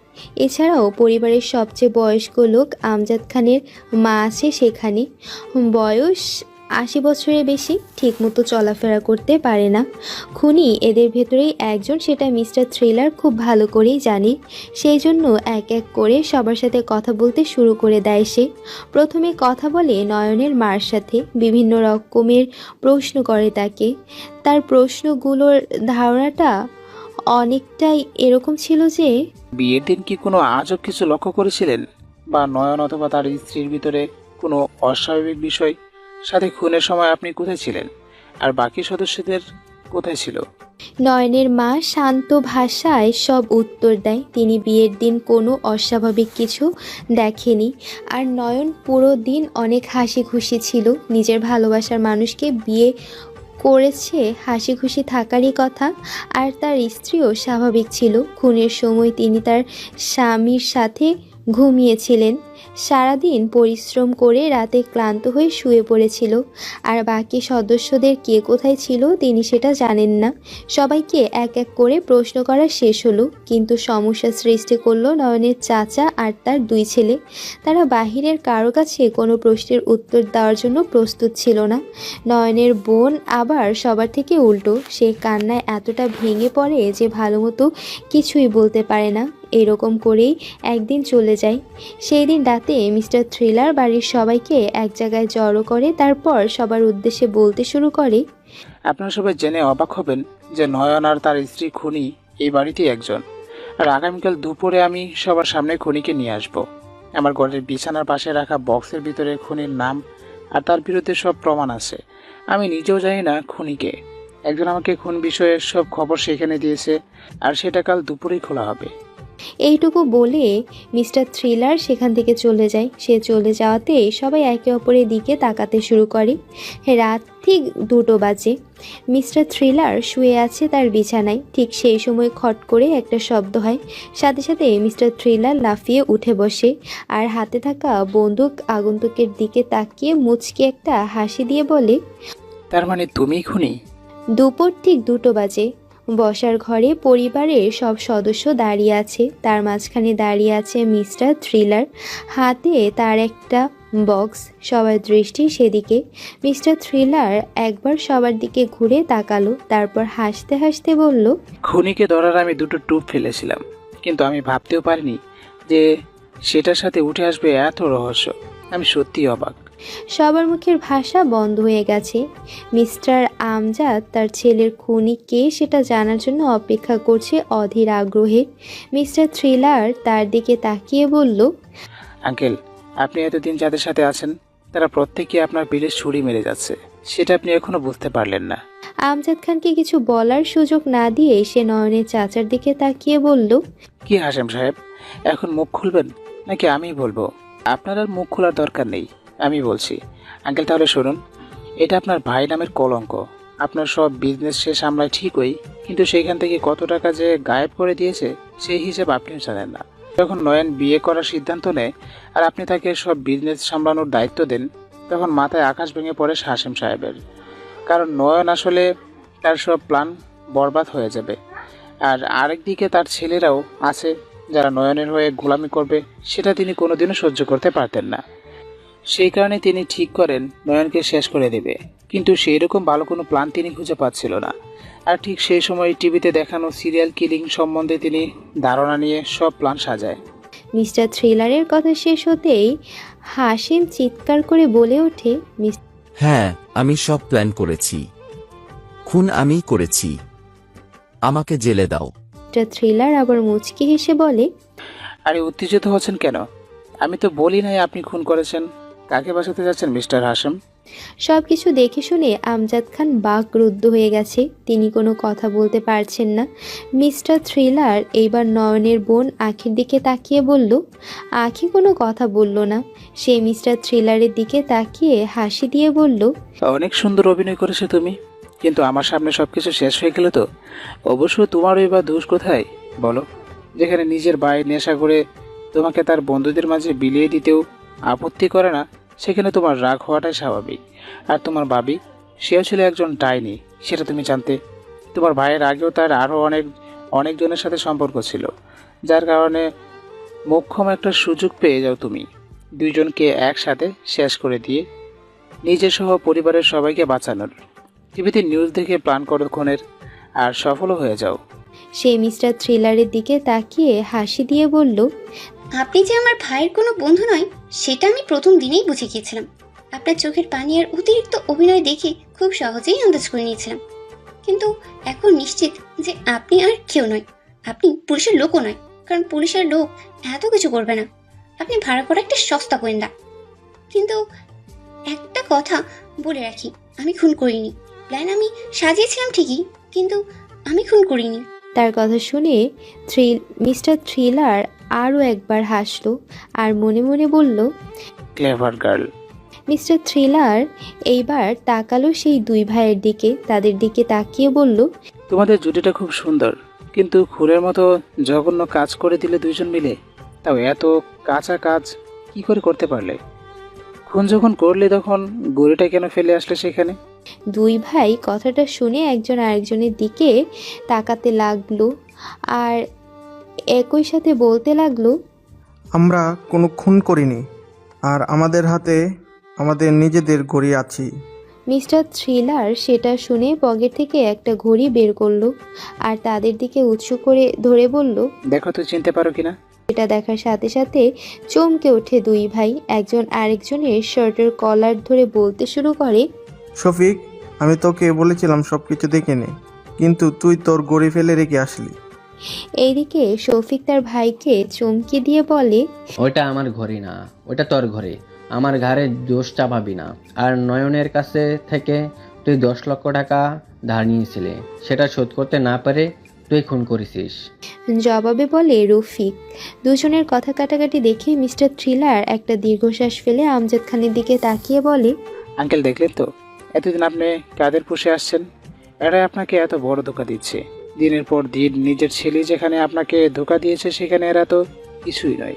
এছাড়াও পরিবারের সবচেয়ে বয়স্ক লোক আমজাদ খানের মা আছে সেখানে। বয়স 80 বছরের বেশি, ঠিকমতো চলাফেরা করতে পারে না। খুনি এদের ভেতরেই একজন, সেটা মিস্টার থ্রিলার খুব ভালো করেই জানে। সেই জন্য এক এক করে সবার সাথে কথা বলতে শুরু করে দেয় সে। প্রথমে কথা বলে নয়নের মার সাথে, বিভিন্ন রকমের প্রশ্ন করে তাকে। তার প্রশ্নগুলোর ধারণাটা অনেকটাই এরকম ছিল যে, বিয়ের দিন কি কোনো আজব কিছু লক্ষ্য করেছিলেন, বা নয়ন অথবা তার স্ত্রীর ভিতরে কোনো অস্বাভাবিক বিষয়? সাথে খুনের সময় আপনি কোথায় ছিলেন, আর বাকি সদস্যদের কোথায় ছিল? নয়নের মা শান্ত ভাষায় সব উত্তর দেয়। তিনি বিয়ের দিন কোনো অস্বাভাবিক কিছু দেখেনি। আর নয়ন পুরো দিন অনেক হাসি খুশি ছিল। নিজের ভালোবাসার মানুষকে বিয়ে করেছে, হাসি খুশি থাকারই কথা। আর তার স্ত্রীও স্বাভাবিক ছিল। খুনের সময় তিনি তার স্বামীর সাথে ঘুমিয়েছিলেন। সারাদিন পরিশ্রম করে রাতে ক্লান্ত হয়ে শুয়ে পড়েছিল। আর বাকি সদস্যদের কে কোথায় ছিল তিনি সেটা জানেন না। সবাইকে এক এক করে প্রশ্ন করা শেষ হলো, কিন্তু সমস্যা সৃষ্টি করলো নয়নের চাচা আর তার 2 ছেলে। তারা বাহিরের কারো কাছে কোনো প্রশ্নের উত্তর দেওয়ার জন্য প্রস্তুত ছিল না। নয়নের বোন আবার সবার থেকে উল্টো, সে কান্নায় এতটা ভেঙে পড়ে যে ভালো মতো কিছুই বলতে পারে না। এরকম করেই একদিন চলে যায়। সেই দিন রাতে মিস্টার থ্রিলার বাড়ির সবাইকে এক জায়গায় জড়ো করে, তারপর সবার উদ্দেশ্যে বলতে শুরু করে, আপনারা সবাই জেনে অবাক হবেন যে নয়ন আর তার স্ত্রী খুনি এই বাড়িতেই একজন। আর আগামীকাল দুপুরে আমি সবার সামনে খুনিকে নিয়ে আসব। আমার ঘরের বিছানার পাশে রাখা বক্সের ভিতরে খুনির নাম আর তার বিরুদ্ধে সব প্রমাণ আছে। আমি নিজেও জানি না খুনিকে। একজন আমাকে খুন বিষয়ে সব খবর সেখানে দিয়েছে, আর সেটা কাল দুপুরেই খোলা হবে। এইটুকু বলে মিস্টার থ্রিলার সেখান থেকে চলে যায়। সে চলে যাওয়াতে সবাই একে অপরের দিকে তাকাতে শুরু করে। রাত ঠিক 2টো বাজে। মিস্টার থ্রিলার শুয়ে আছে তার বিছানায়। ঠিক সেই সময় খট করে একটা শব্দ হয়। সাথে সাথে মিস্টার থ্রিলার লাফিয়ে উঠে বসে, আর হাতে থাকা বন্দুক আগন্তুকের দিকে তাকিয়ে মুচকি একটা হাসি দিয়ে বলে, তার মানে তুমিই খুনি? দুপুর ঠিক 2টো বাজে। বসার ঘরে পরিবারের সব সদস্য দাঁড়িয়ে আছে, তার মাঝখানে দাঁড়িয়ে আছে মিস্টার থ্রিলার, হাতে তার একটা বক্স। সবার দৃষ্টি সেদিকে। মিস্টার থ্রিলার একবার সবার দিকে ঘুরে তাকালো, তারপর হাসতে হাসতে বলল, খুনিকে ধরার আমি দুটো টুপ ফেলেছিলাম, কিন্তু আমি ভাবতেও পারিনি যে সেটার সাথে উঠে আসবে এত রহস্য। আমি সত্যিই অবাক। সবার মুখের ভাষা বন্ধ হয়ে গেছে। মিস্টার আমজাদ তার ছেলের খুনি কে সেটা জানার জন্য অপেক্ষা করছে অধীর আগ্রহে। মিস্টার থ্রিলার তার দিকে তাকিয়ে বলল, আঙ্কেল, আপনি এতদিন যাদের সাথে আছেন তারা প্রত্যেকেই আপনার পিঠে ছুরি মেরে যাচ্ছে, সেটা আপনি এখনো বুঝতে পারলেন না। আমজাদ খানকে কিছু বলার সুযোগ না দিয়ে সে নয়নের চাচার দিকে তাকিয়ে বলল, কি হাশেম সাহেব, এখন মুখ খুলবেন নাকি আমি বলবো? আপনার আর মুখ খোলার দরকার নেই, আমি বলছি। আঙ্কেল, তাহলে শুনুন, এটা আপনার ভাই নামের কলঙ্ক। আপনার সব বিজনেস সে সামলায় ঠিকই, কিন্তু সেইখান থেকে কত টাকা যে গায়েব করে দিয়েছে সেই হিসেব আপনিও জানেন না। যখন নয়ন বিয়ে করার সিদ্ধান্ত নেয় আর আপনি তাকে সব বিজনেস সামলানোর দায়িত্ব দেন, তখন মাথায় আকাশ ভেঙে পড়ে হাশেম সাহেবের। কারণ নয়ন আসলে তার সব প্ল্যান বরবাদ হয়ে যাবে। আর আরেকদিকে তার ছেলেরাও আছে যারা নয়নের হয়ে গোলামি করবে, সেটা তিনি কোনোদিনও সহ্য করতে পারতেন না। সেই কারণে তিনি ঠিক করেন নয়নকে শেষ করে দেবে, কিন্তু সেই রকম ভালো কোনো প্ল্যান তিনি খুঁজে পাচ্ছিল না। আর ঠিক সেই সময় টিভিতে দেখানো সিরিয়াল কিলিং সম্বন্ধে তিনি ধারণা নিয়ে সব প্ল্যান সাজায়। মিস্টার থ্রিলারের কথা শেষ হতেই হাসিম চিৎকার করে বলে ওঠে, হ্যাঁ, আমি সব প্ল্যান করেছি। খুন আমিই করেছি। আমাকে জেলে দাও। মিস্টার থ্রিলার আবার মুচকি হেসে বলে, আরে উত্তেজিত হচ্ছেন কেন? আমি তো বলি নাই আপনি খুন করেছেন। কাকে বাঁচাতে যাচ্ছেন মিস্টার হাশেম? সব কিছু দেখে শুনে আমজাদ খান বাকরুদ্ধ হয়ে গেছে। তিনি কোনো কথা বলতে পারছেন না। মিস্টার থ্রিলার এইবার নয়নের বোন আখির দিকে তাকিয়ে বলল, আখি কোনো কথা বলল না। সে মিস্টার থ্রিলারের দিকে তাকিয়ে হাসি দিয়ে বলল, অনেক সুন্দর অভিনয় করেছো তুমি, কিন্তু আমার সামনে সবকিছু শেষ হয়ে গেল তো। অবশ্য তোমারই বা দোষ কোথায় বলো? যেখানে নিজের ভাই নেশা করে তোমাকে তার বন্ধুদের মাঝে বিলিয়ে দিতেও আপত্তি করে না, সেখানে তোমার রাগ হওয়াটাই স্বাভাবিক। আর তোমার ভাবি, সেও ছিল একজন ডাইনি, সেটা তুমি জানতে। তোমার ভাইয়ের আগেও তার আরও অনেকজনের সাথে সম্পর্ক ছিল, যার কারণে মোক্ষম একটা সুযোগ পেয়ে যাও তুমি দুইজনকে একসাথে শেষ করে দিয়ে নিজের সহ পরিবারের সবাইকে বাঁচানোর। টিভিতে নিউজ দেখে প্ল্যান করো খুনের, আর সফলও হয়ে যাও। সে মিস্টার থ্রিলারের দিকে তাকিয়ে হাসি দিয়ে বলল, আপনি যে আমার ভাইয়ের কোনো বন্ধু নয় সেটা আমি প্রথম দিনেই বুঝে গিয়েছিলাম। আপনার চোখের পানি আর অতিরিক্ত অভিনয় দেখে খুব সহজেই আন্দাজ করে নিয়েছিলাম। কিন্তু এখন নিশ্চিত যে আপনি আর কেউ নয়, আপনি পুলিশের লোকও নয়, কারণ পুলিশের লোক এত কিছু করবে না। আপনি ভাড়া করা একটা সস্তা গোয়েন্দা। কিন্তু একটা কথা বলে রাখি, আমি খুন করিনি। প্ল্যান আমি সাজিয়েছিলাম ঠিকই, কিন্তু আমি খুন করিনি। তার কথা শুনে মিস্টার থ্রিলার আরও একবার হাসলো আর মনে মনে বলল, ক্লেভার গার্ল। মিস্টার থ্রিলার এইবার তাকালো সেই দুই ভাইয়ের দিকে, তাদের দিকে তাকিয়ে বলল, তোমাদের জুটিটা খুব সুন্দর, কিন্তু খুনের মতো জঘন্য কাজ করে দিলে দুইজন মিলে, তাও এত কাঁচা কাজ কি করে করতে পারলে? খুন যখন করলে তখন গড়িটা কেন ফেলে আসলে সেখানে? দুই ভাই কথাটা শুনে একজন আরেকজনের দিকে তাকাতে লাগলো আর একই সাথে বলতে লাগলো, আমরা কোনো খুন করিনি, আর আমাদের হাতে আমাদের নিজেদের ঘড়ি আছে। মিস্টার থ্রিলার সেটা শুনে পকেট থেকে একটা ঘড়ি বের করলো আর তাদের দিকে উৎসুক করে ধরে বলল, দেখো তো চিনতে পারো কিনা। এটা দেখার সাথে সাথে চমকে ওঠে দুই ভাই। একজন আরেকজনের শার্টের কলার ধরে বলতে শুরু করে, শফিক, আমি তোকে বলেছিলাম সব কিছু দেখে নে, কিন্তু তুই তোর ঘড়ি ফেলে রেখে আসলি। এইদিকে শফিক তার ভাইকে চমকে দিয়ে বলে, ওইটা আমার ঘড়ি না, ওইটা তোর ঘড়ি। আমার ঘাড়ে দোষ চাপাবি না। আর নয়নের কাছে থেকে তুই 10 লক্ষ টাকা ধার নিয়েছিলে, সেটা শোধ করতে না পারে তুই খুন করেছিস। জবাবে বলে রফিক। দুজনের কথা কাটাকাটি দেখে মিস্টার থ্রিলার একটা দীর্ঘশ্বাস ফেলে আমজাদ খানের দিকে তাকিয়ে বলে, আঙ্কেল, দেখলেন তো এতদিন আপনি কাদের পুষে আসছেন? এরাই আপনাকে এত বড় ধোকা দিচ্ছে। দিনের পর দিন নিজের ছেলে যেখানে আপনাকে ধোকা দিয়েছে, সেখানে এরা তো কিছুই নয়।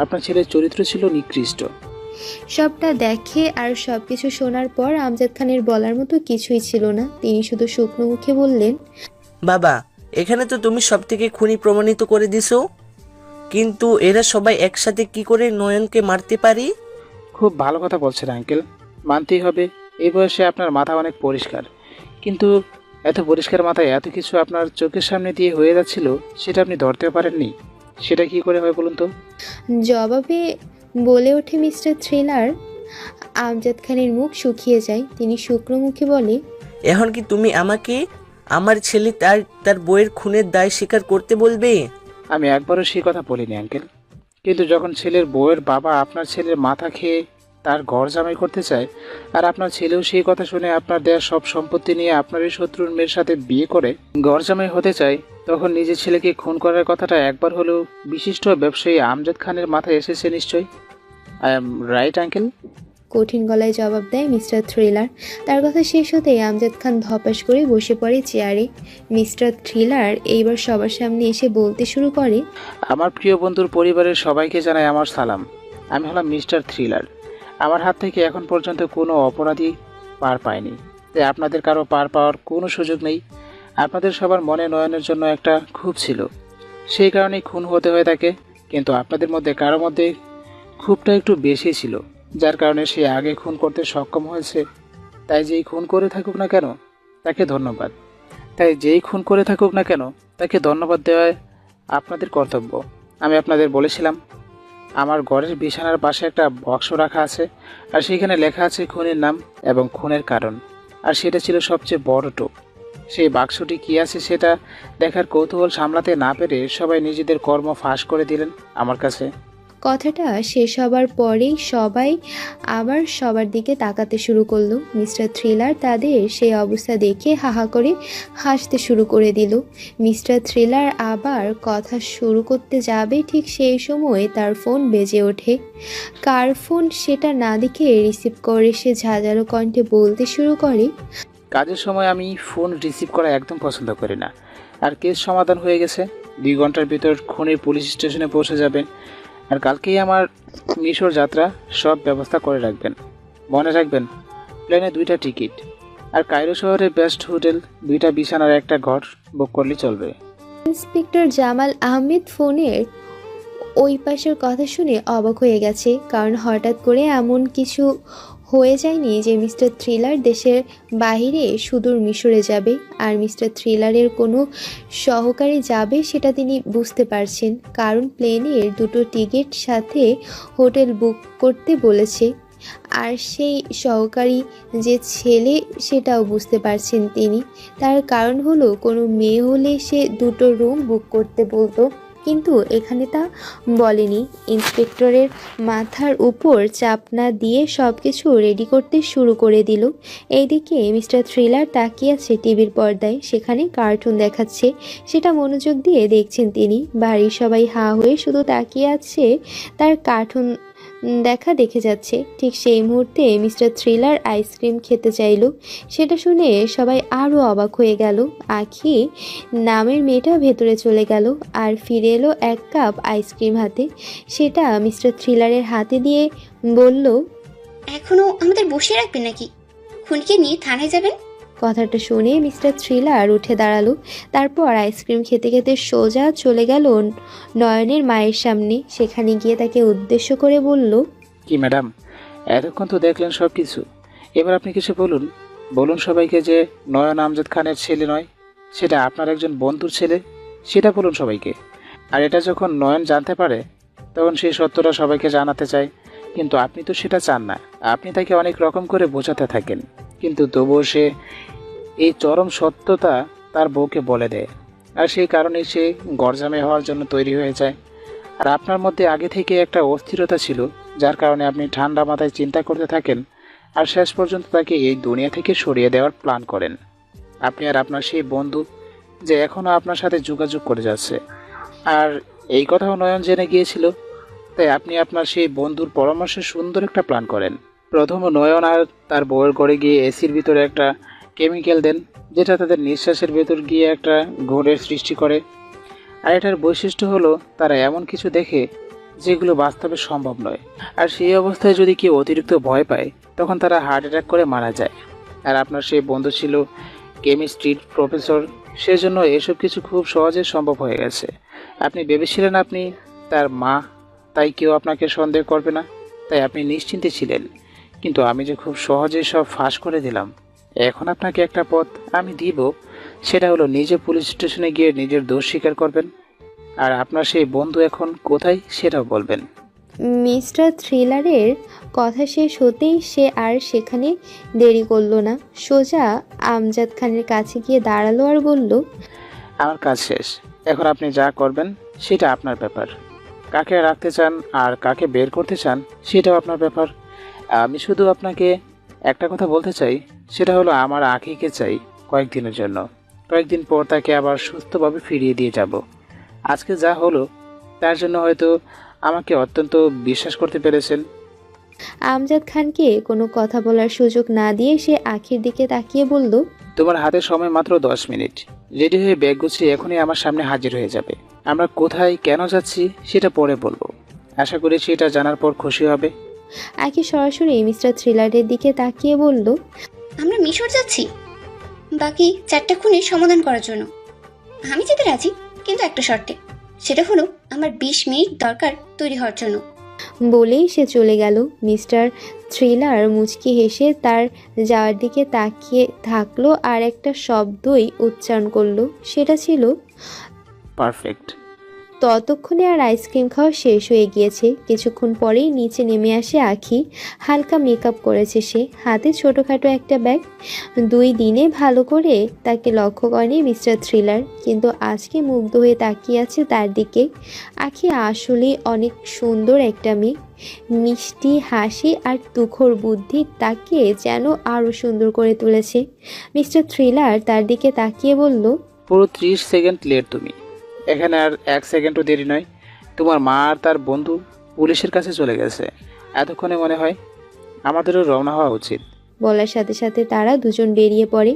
আপনার ছেলের চরিত্র ছিল নিকৃষ্ট। সবটা দেখে আর সবকিছু শোনার পর আমজাদ খানের বলার মতো কিছুই ছিল না। তিনি শুধু শুকনো মুখে বললেন, বাবা, এখানে তো তুমি সব থেকে খুনি প্রমাণিত করে দিছো, কিন্তু এরা সবাই একসাথে কি করে নয়নকে মারতে পারি? খুব ভালো কথা বলছেন আঙ্কেল, মানতেই হবে। এই বয়সে আপনার মাথা অনেক পরিষ্কার, কিন্তু এত পরিষ্কার মাথায় এত কিছু আপনার চোখের সামনে দিয়ে হয়ে যাচ্ছিল, সেটা আপনি ধরতে পারেননি। সেটা কি করে হয় বলুন তো? জবাবে বলে ওঠে মিস্টার থ্রিলার। আমজাদ খানের মুখ শুকিয়ে যায়। তিনি শুকনো মুখে বলে, এখন কি তুমি আমাকে আমার ছেলে তার বইয়ের খুনের দায় স্বীকার করতে বলবে? আমি একবারও সেই কথা বলিনি আঙ্কেল, কিন্তু যখন ছেলের বউয়ের বাবা আপনার ছেলের মাথা খেয়ে তার ঘর জামাই করতে চায়, আর আপনার ছেলেও সেই কথা শুনে আপনার দেয়া সব সম্পত্তি নিয়ে আপনার এই শত্রুর মেয়ের সাথে বিয়ে করে ঘর জামাই হতে চায়, তখন নিজের ছেলেকে খুন করার কথাটা একবার হলেও বিশিষ্ট ব্যবসায়ী আমজাদ খানের মাথায় এসেছে নিশ্চয়ই। I am right uncle? কঠিন গলায় জবাব দেয় মিস্টার থ্রিলার। তার কথা শেষ হতেই আমজাদ খান ধপাস করে বসে পড়ে চেয়ারে। মিস্টার থ্রিলার এইবার সবার সামনে এসে বলতে শুরু করে, আমার প্রিয় বন্ধুর পরিবারের সবাইকে জানাই আমার সালাম। আমি হলাম মিস্টার থ্রিলার। আমার হাত থেকে এখন পর্যন্ত কোনো অপরাধী পার পায়নি, তাই আপনাদের কারো পার পাওয়ার কোনো সুযোগ নেই। আপনাদের সবার মনে নয়নের জন্য একটা ক্ষোভ ছিল, সেই কারণেই খুন হতে হয়ে থাকে। কিন্তু আপনাদের মধ্যে কারো মধ্যে ক্ষোভটা একটু বেশি ছিল, যার কারণে সে আগে খুন করতে সক্ষম হয়েছে। তাই যেই খুন করে থাকুক না কেন তাকে ধন্যবাদ। দেওয়ায় আপনাদের কর্তব্য। আমি আপনাদের বলেছিলাম আমার ঘরের বিছানার পাশে একটা বক্স রাখা আছে, আর সেখানে লেখা আছে খুনের নাম এবং খুনের কারণ, আর সেটা ছিল সবচেয়ে বড় টোপ। সেই বাক্সটি কী আছে সেটা দেখার কৌতূহল সামলাতে না পেরে সবাই নিজেদের কর্ম ফাঁস করে দিলেন আমার কাছে। কথাটা শেষ হবার পরেই সবাই আবার সবার দিকে তাকাতে শুরু করলো। মিস্টার থ্রিলার তাদের সেই অবস্থা দেখে হাহা করে হাসতে শুরু করে দিল। মিস্টার থ্রিলার আবার কথা শুরু করতে যাবে, ঠিক সেই সময় তার ফোন বেজে ওঠে। কার ফোন সেটা না দেখে রিসিভ করে সে ঝাঁঝালো কণ্ঠে বলতে শুরু করে, কাজের সময় আমি ফোন রিসিভ করা একদম পছন্দ করি না। আর কেস সমাধান হয়ে গেছে, 2 ঘন্টার ভিতর খুনির পুলিশ স্টেশনে পৌঁছে যাবে। আর কালকেই আমার মিশর যাত্রা সব ব্যবস্থা করে রাখবেন। মনে রাখবেন, প্লেনে 2টা টিকিট, আর কায়রো শহরে বেস্ট হোটেল, 2টা বিছানার একটা ঘর বুক করলে চলবে। ইন্সপেক্টর জামাল আহমেদ ফোনের ওই পাশের কথা শুনে অবাক হয়ে গেছে, কারণ হঠাৎ করে এমন কিছু হয়ে যায়নি যে মিস্টার থ্রিলার দেশের বাইরে সুদূর মিশরে যাবে, আর মিস্টার থ্রিলারের কোনো সহকারী যাবে সেটা তিনি বুঝতে পারছেন, কারণ প্লেনের 2টো টিকিট সাথে হোটেল বুক করতে বলেছে। আর সেই সহকারী যে ছেলে সেটাও বুঝতে পারছেন তিনি। তার কারণ হলো, কোনো মেয়ে হলে সে 2টো রুম বুক করতে বলতো, কিন্তু এখানে তা বলেনি। ইন্সপেক্টরের মাথার উপর চাপ না দিয়ে সব কিছু রেডি করতে শুরু করে দিল। এইদিকে মিস্টার থ্রিলার তাকিয়ে আছে টিভির পর্দায়, সেখানে কার্টুন দেখাচ্ছে, সেটা মনোযোগ দিয়ে দেখছেন তিনি। বাড়ির সবাই হা হয়ে শুধু তাকিয়ে আছে, তার কার্টুন দেখে যাচ্ছে। ঠিক সেই মুহূর্তে মিস্টার থ্রিলার আইসক্রিম খেতে চাইল। সেটা শুনে সবাই আরও অবাক হয়ে গেল। আখি নামের মেয়েটা ভেতরে চলে গেল আর ফিরে এলো 1 কাপ আইসক্রিম হাতে। সেটা মিস্টার থ্রিলারের হাতে দিয়ে বলল, এখনো আমাদের বসিয়ে রাখবেন নাকি? খুনিকে নিয়ে থানায় যাবেন? কথাটা শুনে মিস্টার থ্রিলার উঠে দাঁড়ালো। তারপর আইসক্রিম খেতে খেতে সোজা চলে গেল নয়নের মায়ের সামনে। সেখানে গিয়ে তাকে উদ্দেশ্য করে বলল, কি ম্যাডাম, এতক্ষণ তো দেখলেন সব কিছু, এবার আপনি কিছু বলুন সবাইকে যে নয়ন আমজাদ খানের ছেলে নয়, সেটা আপনার একজন বন্ধুর ছেলে, সেটা বলুন সবাইকে। আর এটা যখন নয়ন জানতে পারে, তখন সেই সত্যটা সবাইকে জানাতে চায়, কিন্তু আপনি তো সেটা চান না। আপনি তাকে অনেক রকম করে বোঝাতে থাকেন, কিন্তু তবুও সে এই চরম সত্যতা তার বউকে বলে দেয়, আর সেই কারণেই সে গরজামে হওয়ার জন্য তৈরি হয়ে যায়। আর আপনার মধ্যে আগে থেকে একটা অস্থিরতা ছিল, যার কারণে আপনি ঠান্ডা মাথায় চিন্তা করতে থাকেন, আর শেষ পর্যন্ত তাকে এই দুনিয়া থেকে সরিয়ে দেওয়ার প্ল্যান করেন। আপনি আর আপনার সেই বন্ধু যে এখনও আপনার সাথে যোগাযোগ করে যাচ্ছে, আর এই কথাও নয়ন জেনে গিয়েছিল, তাই আপনি আপনার সেই বন্ধুর পরামর্শে সুন্দর একটা প্ল্যান করেন। প্রথম নয়ন আর তার বউয়ের ঘরে গিয়ে এসির ভিতরে একটা কেমিক্যাল দেন, যেটা তাদের নিঃশ্বাসের ভেতর গিয়ে একটা ঘোরের সৃষ্টি করে। আর এটার বৈশিষ্ট্য হলো, তারা এমন কিছু দেখে যেগুলো বাস্তবে সম্ভব নয়, আর সেই অবস্থায় যদি কেউ অতিরিক্ত ভয় পায়, তখন তারা হার্ট অ্যাটাক করে মারা যায়। আর আপনার সেই বন্ধু ছিল কেমিস্ট্রির প্রফেসর, সেজন্য এসব কিছু খুব সহজে সম্ভব হয়ে গেছে। আপনি ভেবেছিলেন আপনি তার মা, তাই কেউ আপনাকে সন্দেহ করবে না, তাই আপনি নিশ্চিন্তে ছিলেন। কিন্তু আমি যে খুব সহজেই সব ফাঁস করে দিলাম। এখন আপনাকে একটা পথ আমি দিব, সেটা হলো নিজে পুলিশ স্টেশনে গিয়ে নিজের দোষ স্বীকার করবেন। আর আপনার সেই বন্ধু এখন কোথায় সেটাও বলবেন। মিস্টার থ্রিলারের কথা শেষ হতেই সে আর সেখানে দেরি করলো না, সোজা আমজাদ খানের কাছে গিয়ে দাঁড়ালো আর বলল, আমার কাজ শেষ, এখন আপনি যা করবেন সেটা আপনার ব্যাপার। কাকে রাখতে চান আর কাকে বের করতে চান সেটাও আপনার ব্যাপার। আমি শুধু আপনাকে একটা কথা বলতে চাই, সেটা হলো আমার আখিকে চাই কয়েকদিনের জন্য। কয়েকদিন পর তাকে আবার সুস্থভাবে ফিরিয়ে দিয়ে যাব। আজকে যা হলো তার জন্য হয়তো আমাকে অত্যন্ত বিশ্বাস করতে পেরেছেন। আমজাদ খানকে কোনো কথা বলার সুযোগ না দিয়ে সে আখির দিকে তাকিয়ে বলল, তোমার হাতে সময় মাত্র 10 মিনিট। রেডি হয়ে ব্যাগ গুছিয়ে এখনই আমার সামনে হাজির হয়ে যাবে। আমরা কোথায় কেন যাচ্ছি সেটা পরে বলবো। আশা করি সেটা জানার পর খুশি হবে। আখি সরাসরি মিস্টার থ্রিলারের দিকে তাকিয়ে বলল, আমরা মিশর যাচ্ছি বাকি 4টা খুনের সমাধান করার জন্য। আমি যেতে রাজি, কিন্তু একটা শর্তে। সেটা হলো আমার 20 মিনিট দরকার তৈরি হওয়ার জন্য। বলেই সে চলে গেল। মিস্টার থ্রিলার মুচকি হেসে তার যাওয়ার দিকে তাকিয়ে থাকলো আর একটা শব্দই উচ্চারণ করলো, সেটা ছিল পারফেক্ট। ততক্ষণে আর আইসক্রিম খাওয়া শেষ হয়ে গিয়েছে। কিছুক্ষণ পরেই নিচে নেমে আসে আখি। হালকা মেকআপ করেছে সে, হাতে ছোটোখাটো একটা ব্যাগ। 2 দিনে ভালো করে তাকে লক্ষ্য করেনি মিস্টার থ্রিলার, কিন্তু আজকে মুগ্ধ হয়ে তাকিয়ে আছে তার দিকে। আখি আসলে অনেক সুন্দর একটা মেয়ে। মিষ্টি হাসি আর তুখোড় বুদ্ধি তাকে যেন আরও সুন্দর করে তুলেছে। মিস্টার থ্রিলার তার দিকে তাকিয়ে বলল, পুরো 30 সেকেন্ড লেট তুমি। এখানে আর 1 সেকেন্ডও দেরি নয়। তোমার মা আর তার বন্ধু পুলিশের কাছে চলে গেছে। এতক্ষণে মনে হয় আমাদেরও রওনা হওয়া উচিত। বলার সাথে সাথে তারা দুজন বেরিয়ে পড়ে।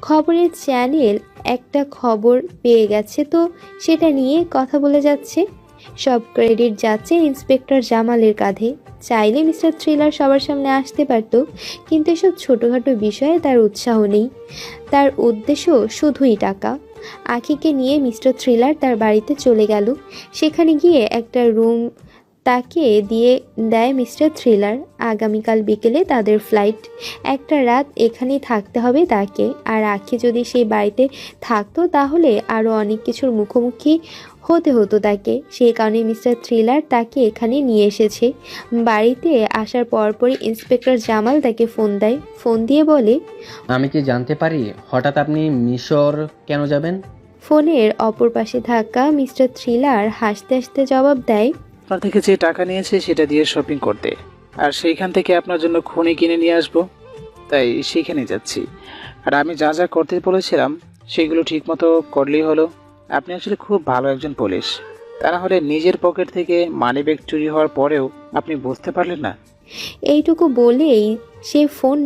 খবরের চ্যানেল একটা খবর পেয়ে গেছে, তো সেটা নিয়ে কথা বলে যাচ্ছে। সব ক্রেডিট যাচ্ছে ইন্সপেক্টর জামালের কাঁধে। চাইলে মিস্টার থ্রিলার সবার সামনে আসতে পারত, কিন্তু এসব ছোটোখাটো বিষয়ে তার উৎসাহ নেই। তার উদ্দেশ্য শুধুই টাকা। আখিকে নিয়ে মিস্টার থ্রিলার তার বাড়িতে চলে গেল। সেখানে গিয়ে একটা রুম তাকে দিয়ে দেয় মিস্টার থ্রিলার। আগামীকাল বিকেলে তাদের ফ্লাইট। একটা রাত এখানেই থাকতে হবে তাকে। আর আখি যদি সেই বাড়িতে থাকতো তাহলে আরও অনেক কিছুর মুখোমুখি হতে হতো তাকে। সেই কারণে মিস্টার থ্রিলার তাকে এখানে নিয়ে এসেছে। বাড়িতে আসার পরপরই ইন্সপেক্টর জামাল তাকে ফোন দেয়। ফোন দিয়ে বলে, আমি কি জানতে পারি হঠাৎ আপনি মিশর কেন যাবেন? ফোনের অপর পাশে থাকা মিস্টার থ্রিলার হাসতে হাসতে জবাব দেয়, আপনার থেকে যে টাকা নিয়েছে সেটা দিয়ে শপিং করতে, আর সেইখান থেকে আপনার জন্য খনি কিনে নিয়ে আসবো, তাই সেইখানে যাচ্ছি। আর আমি যা যা করতে বলেছিলাম সেগুলো ঠিকমতো করলেই হলো। আপনি আসলে খুব ভালো একজন পুলিশ। তা না হলে নিজের পকেট থেকে মানিব্যাগ চুরি হওয়ার পরেও আপনি বুঝতে পারলেন না। এইটুকু বলেই সে ফোন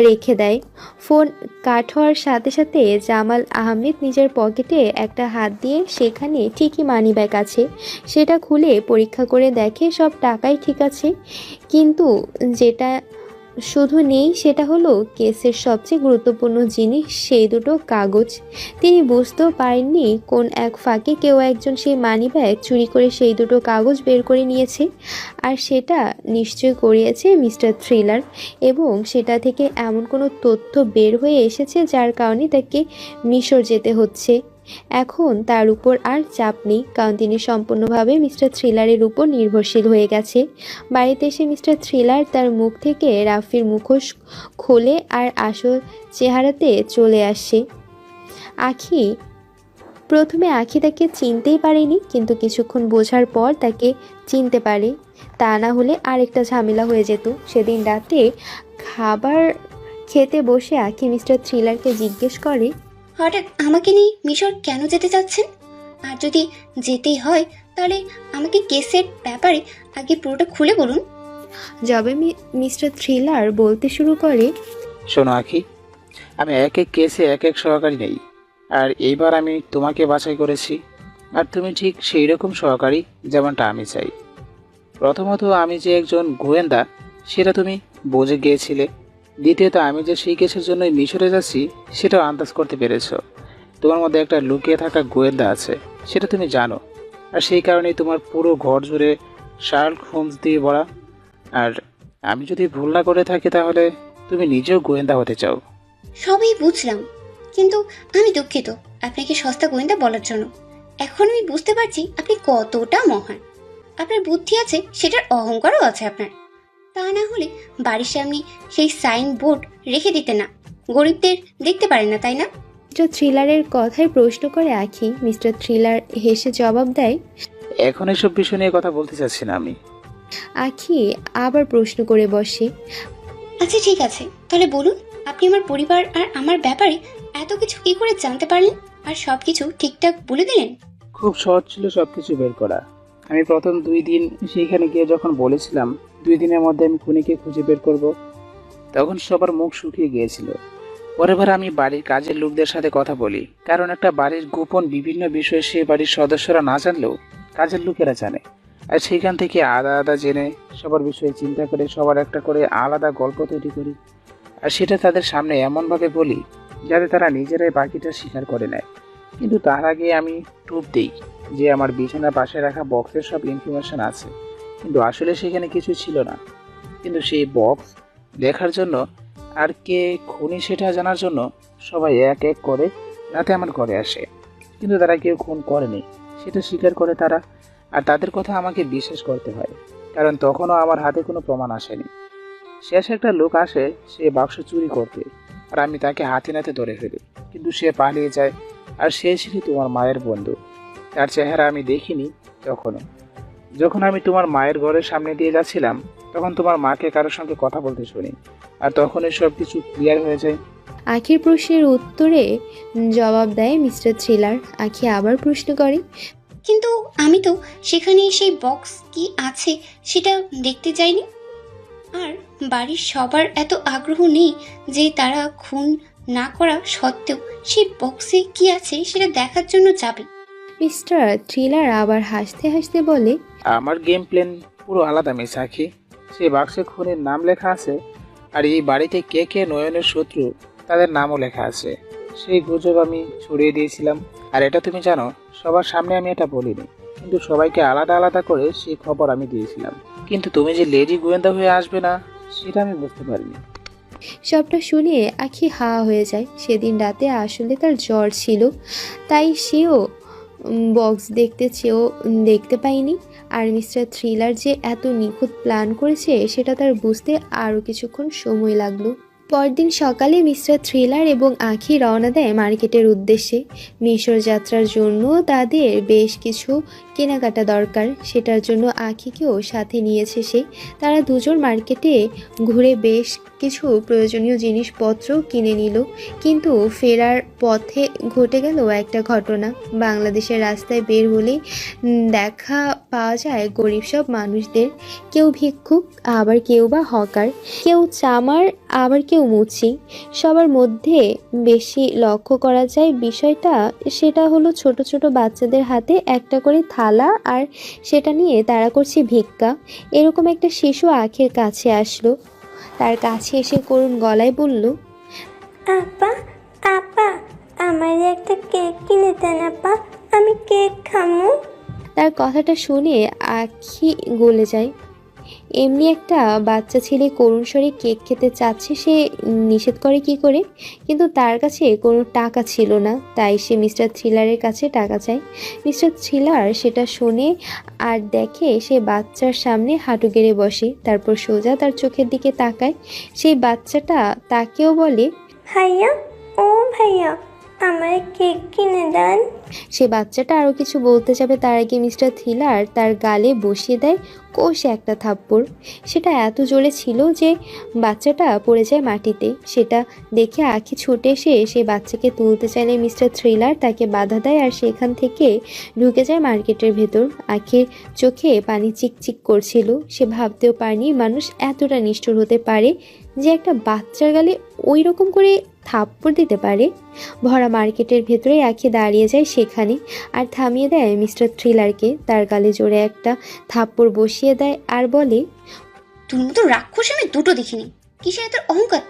রেখে দেয়। ফোন কাট হওয়ার সাথে সাথে জামাল আহমেদ নিজের পকেটে একটা হাত দিয়ে সেখানে ঠিকই মানিব্যাগ আছে। সেটা খুলে পরীক্ষা করে দেখে সব টাকাই ঠিক আছে, কিন্তু যেটা শুধু নেই সেটা হলো কেসের সবচেয়ে গুরুত্বপূর্ণ জিনিস, সেই দুটো কাগজ। তিনি বুঝতেও পারেননি কোন এক ফাঁকে কেউ একজন সেই মানিব্যাগ চুরি করে সেই দুটো কাগজ বের করে নিয়েছে। আর সেটা নিশ্চয় করিয়েছে মিস্টার থ্রিলার, এবং সেটা থেকে এমন কোনো তথ্য বের হয়ে এসেছে যার কারণে তাকে মিশর যেতে হচ্ছে। এখন তার উপর আর চাপ নেই, কারণ তিনি সম্পূর্ণভাবে মিস্টার থ্রিলারের উপর নির্ভরশীল হয়ে গেছে। বাড়িতে এসে মিস্টার থ্রিলার তার মুখ থেকে রাফির মুখোশ খোলে আর আসল চেহারাতে চলে আসে। প্রথমে আখি তাকে চিনতেই পারেনি, কিন্তু কিছুক্ষণ বোঝার পর তাকে চিনতে পারে। তা না হলে আরেকটা ঝামেলা হয়ে যেত। সেদিন রাতে খাবার খেতে বসে আখি মিস্টার থ্রিলারকে জিজ্ঞেস করে, হঠাৎ আমাকে নিয়ে মিশর কেন যেতে চাচ্ছেন? আর যদি যেতেই হয় তাহলে আমাকে কেসের ব্যাপারে আগে পুরোটা খুলে বলুন। যবে মিস্টার থ্রিলার বলতে শুরু করে, শোনো আখি, আমি এক এক কেসে এক এক সহকারী নেই। আর এইবার আমি তোমাকে বাছাই করেছি, আর তুমি ঠিক সেই রকম সহকারী যেমনটা আমি চাই। প্রথমত, আমি যে একজন গোয়েন্দা সেটা তুমি বুঝে গিয়েছিলে। দ্বিতীয়ত, আমি যে সেই কেসের জন্য মিশরে যাচ্ছি সেটাও আন্দাজ করতে পেরেছো। তোমার মধ্যে একটা লুকিয়ে থাকা গোয়েন্দা আছে, সেটা তুমি জানো। আর সেই কারণেই তোমার পুরো ঘর জুড়ে শার্লক হোমস দিয়ে ভরা। আর আমি যদি ভুল না করে থাকি তাহলে তুমি নিজেও গোয়েন্দা হতে চাও। সবই বুঝলাম, কিন্তু আমি দুঃখিত আপনাকে সস্তা গোয়েন্দা বলার জন্য। এখন আমি বুঝতে পারছি আপনি কতটা মহান। আপনার বুদ্ধি আছে, সেটার অহংকারও আছে আপনার। তা না হলে বাড়ির সামনে সেই সাইন বোর্ড রেখে দিতে না, গরিবদের দেখতে পারেন না, তাই না? মিস্টার থ্রিলারের কথায় প্রশ্ন করে আঁখি। মিস্টার থ্রিলার হেসে জবাব দেয়। এখন এসব বিষয় নিয়ে কথা বলতে চাচ্ছি না আমি। আঁখি আবার প্রশ্ন করে বসে। আচ্ছা ঠিক আছে, তাহলে বলুন আপনি আমার পরিবার আর আমার ব্যাপারে এত কিছু কি করে জানতে পারলেন, আর সব কিছু ঠিকঠাক বলে দিলেন? খুব সহজ ছিল সবকিছু বের করা। আমি প্রথম 2 দিন সেইখানে গিয়ে যখন বলেছিলাম 2 দিনের মধ্যে আমি খুনিকে খুঁজে বের করব, তখন সবার মুখ শুকিয়ে গিয়েছিল। পরের আমি বাড়ির কাজের লোকদের সাথে কথা বলি, কারণ একটা বাড়ির গোপন বিভিন্ন বিষয় সে বাড়ির সদস্যরা না জানলেও কাজের লোকেরা জানে। আর সেখান থেকে আলাদা আলাদা জেনে সবার বিষয়ে চিন্তা করে সবার একটা করে আলাদা গল্প তৈরি করি, আর সেটা তাদের সামনে এমনভাবে বলি যাতে তারা নিজেরাই বাকিটা স্বীকার করে নেয়। কিন্তু তার আগে আমি টুপ দিই যে আমার বিছানার পাশে রাখা বক্সের সব ইনফরমেশন আছে, কিন্তু আসলে সেখানে কিছু ছিল না। কিন্তু সেই বক্স দেখার জন্য আর কে খুনি সেটা জানার জন্য সবাই এক এক করে রাতে আমার ঘরে আসে, কিন্তু তারা কেউ খুন করেনি সেটা স্বীকার করে তারা। আর তাদের কথা আমাকে বিশ্বাস করতে হয়, কারণ তখনও আমার হাতে কোনো প্রমাণ আসেনি। শেষ একটা লোক আসে সে বাক্স চুরি করতে, আর আমি তাকে হাতে নাতে ধরে ফেলি, কিন্তু সে পালিয়ে যায়। আর সে ছিল তোমার মায়ের বন্ধু। তার চেহারা আমি দেখিনি তখনও। যখন আমি তোমার মায়ের ঘরের সামনে দিয়ে যাচ্ছিলাম তখন তোমার মাকে কারোর সঙ্গে কথা বলতে শুনি, আর তখনই সব কিছু ক্লিয়ার হয়ে যায়। আঁখির প্রশ্নের উত্তরে জবাব দেয় মিস্টার থ্রিলার। আঁখি আবার প্রশ্ন করে। কিন্তু আমি তো সেখানে সেই বক্স কি আছে সেটা দেখতে যাইনি, আর বাড়ির সবার এত আগ্রহ নেই যে তারা খুন না করা সত্ত্বেও সেই বক্সে কি আছে সেটা দেখার জন্য যাবে। মিস্টার থ্রিলার আবার হাসতে হাসতে বলে। আমার গেম প্ল্যান পুরো আলাদা মিস আঁখি। সেই বাক্সে খুনের নাম লেখা আছে, আর এই বাড়িতে কে কে নয়নের শত্রু তাদের নামও লেখা আছে। সেই গুজব আমি ছড়িয়ে দিয়েছিলাম, আর এটা তুমি জানো সবার সামনে আমি এটা বলিনি, কিন্তু সবাইকে আলাদা আলাদা করে সেই খবর আমি দিয়েছিলাম। কিন্তু তুমি যে লেডি গোয়েন্দা হয়ে আসবে না সেটা আমি বুঝতে পারিনি। সবটা শুনে আঁখি হা হয়ে যায়। সেদিন রাতে আসলে তার জ্বর ছিল, তাই সেও বক্স দেখতে চেয়েও দেখতে পায়নি। আর মিস্টার থ্রিলার যে এত নিখুঁত প্ল্যান করেছে সেটা তার বুঝতে আরও কিছুক্ষণ সময় লাগলো। পরদিন সকালে মিস্টার থ্রিলার এবং আঁখি রওনা দেয় মার্কেটের উদ্দেশ্যে। মিশর যাত্রার জন্য তাদের বেশ কিছু কেনাকাটা দরকার, সেটার জন্য আঁখিকেও সাথে নিয়েছে সে। তারা দুজন মার্কেটে ঘুরে বেশ কিছু প্রয়োজনীয় জিনিসপত্র কিনে নিল। কিন্তু ফেরার পথে ঘটে গেল একটা ঘটনা। বাংলাদেশের রাস্তায় বের হলেই দেখা পাওয়া যায় গরিব সব মানুষদের। কেউ ভিক্ষুক, আবার কেউ বা হকার, কেউ চামার, আবার কেউ মুচি। সবার মধ্যে বেশি লক্ষ্য করা যায় বিষয়টা, সেটা হলো ছোট ছোট বাচ্চাদের হাতে একটা করে থালা, আর সেটা নিয়ে তারা করছে ভিক্ষা। এরকম একটা শিশু আঁখির কাছে আসলো। তার কাছে এসে করুণ গলায় বলল, আপা আপা আমার একটা কেক কিনে দেন আপা, আমি কেক খামু। তার কথাটা শুনে আঁখি গলে যায়। এমনি একটা বাচ্চা ছেলে করুণ স্বরে কেক খেতে চাচ্ছে, সে নিষেধ করে কি করে? কিন্তু তার কাছে কোনো টাকা ছিল না, তাই সে মিস্টার থ্রিলারের কাছে টাকা চায়। মিস্টার থ্রিলার সেটা শোনে আর দেখে সে বাচ্চার সামনে হাঁটু গেড়ে বসে, তারপর সোজা তার চোখের দিকে তাকায়। সেই বাচ্চাটা তাকেও বলে, ভাইয়া ও ভাইয়া আমার কেক কিনে দেন। সে বাচ্চাটা আরও কিছু বলতে যাবে তার আগে মিস্টার থ্রিলার তার গালে বসিয়ে দেয় কষে একটা থাপ্পড়। সেটা এত জোরে ছিল যে বাচ্চাটা পড়ে যায় মাটিতে। সেটা দেখে আঁখি ছুটে এসে সেই বাচ্চাকে তুলতে চাইলে মিস্টার থ্রিলার তাকে বাধা দেয়, আর সেখান থেকে ঢুকে যায় মার্কেটের ভেতর। আঁখির চোখে পানি চিকচিক করছিল। সে ভাবতেও পারেনি মানুষ এতটা নিষ্ঠুর হতে পারে যে একটা বাচ্চার গালে ওই রকম করে থাপ্পড় দিতে পারে। ভরা মার্কেটের ভেতরে আঁখি দাঁড়িয়ে যায় সেখানে, আর থামিয়ে দেয় মিস্টার থ্রিলারকে। তার গালে জোরে একটা থাপ্পড় বসিয়ে দেয় আর বলে, তোর মতো রাক্ষস আমি দুটো দেখিনি, কিসের তোর অহংকার?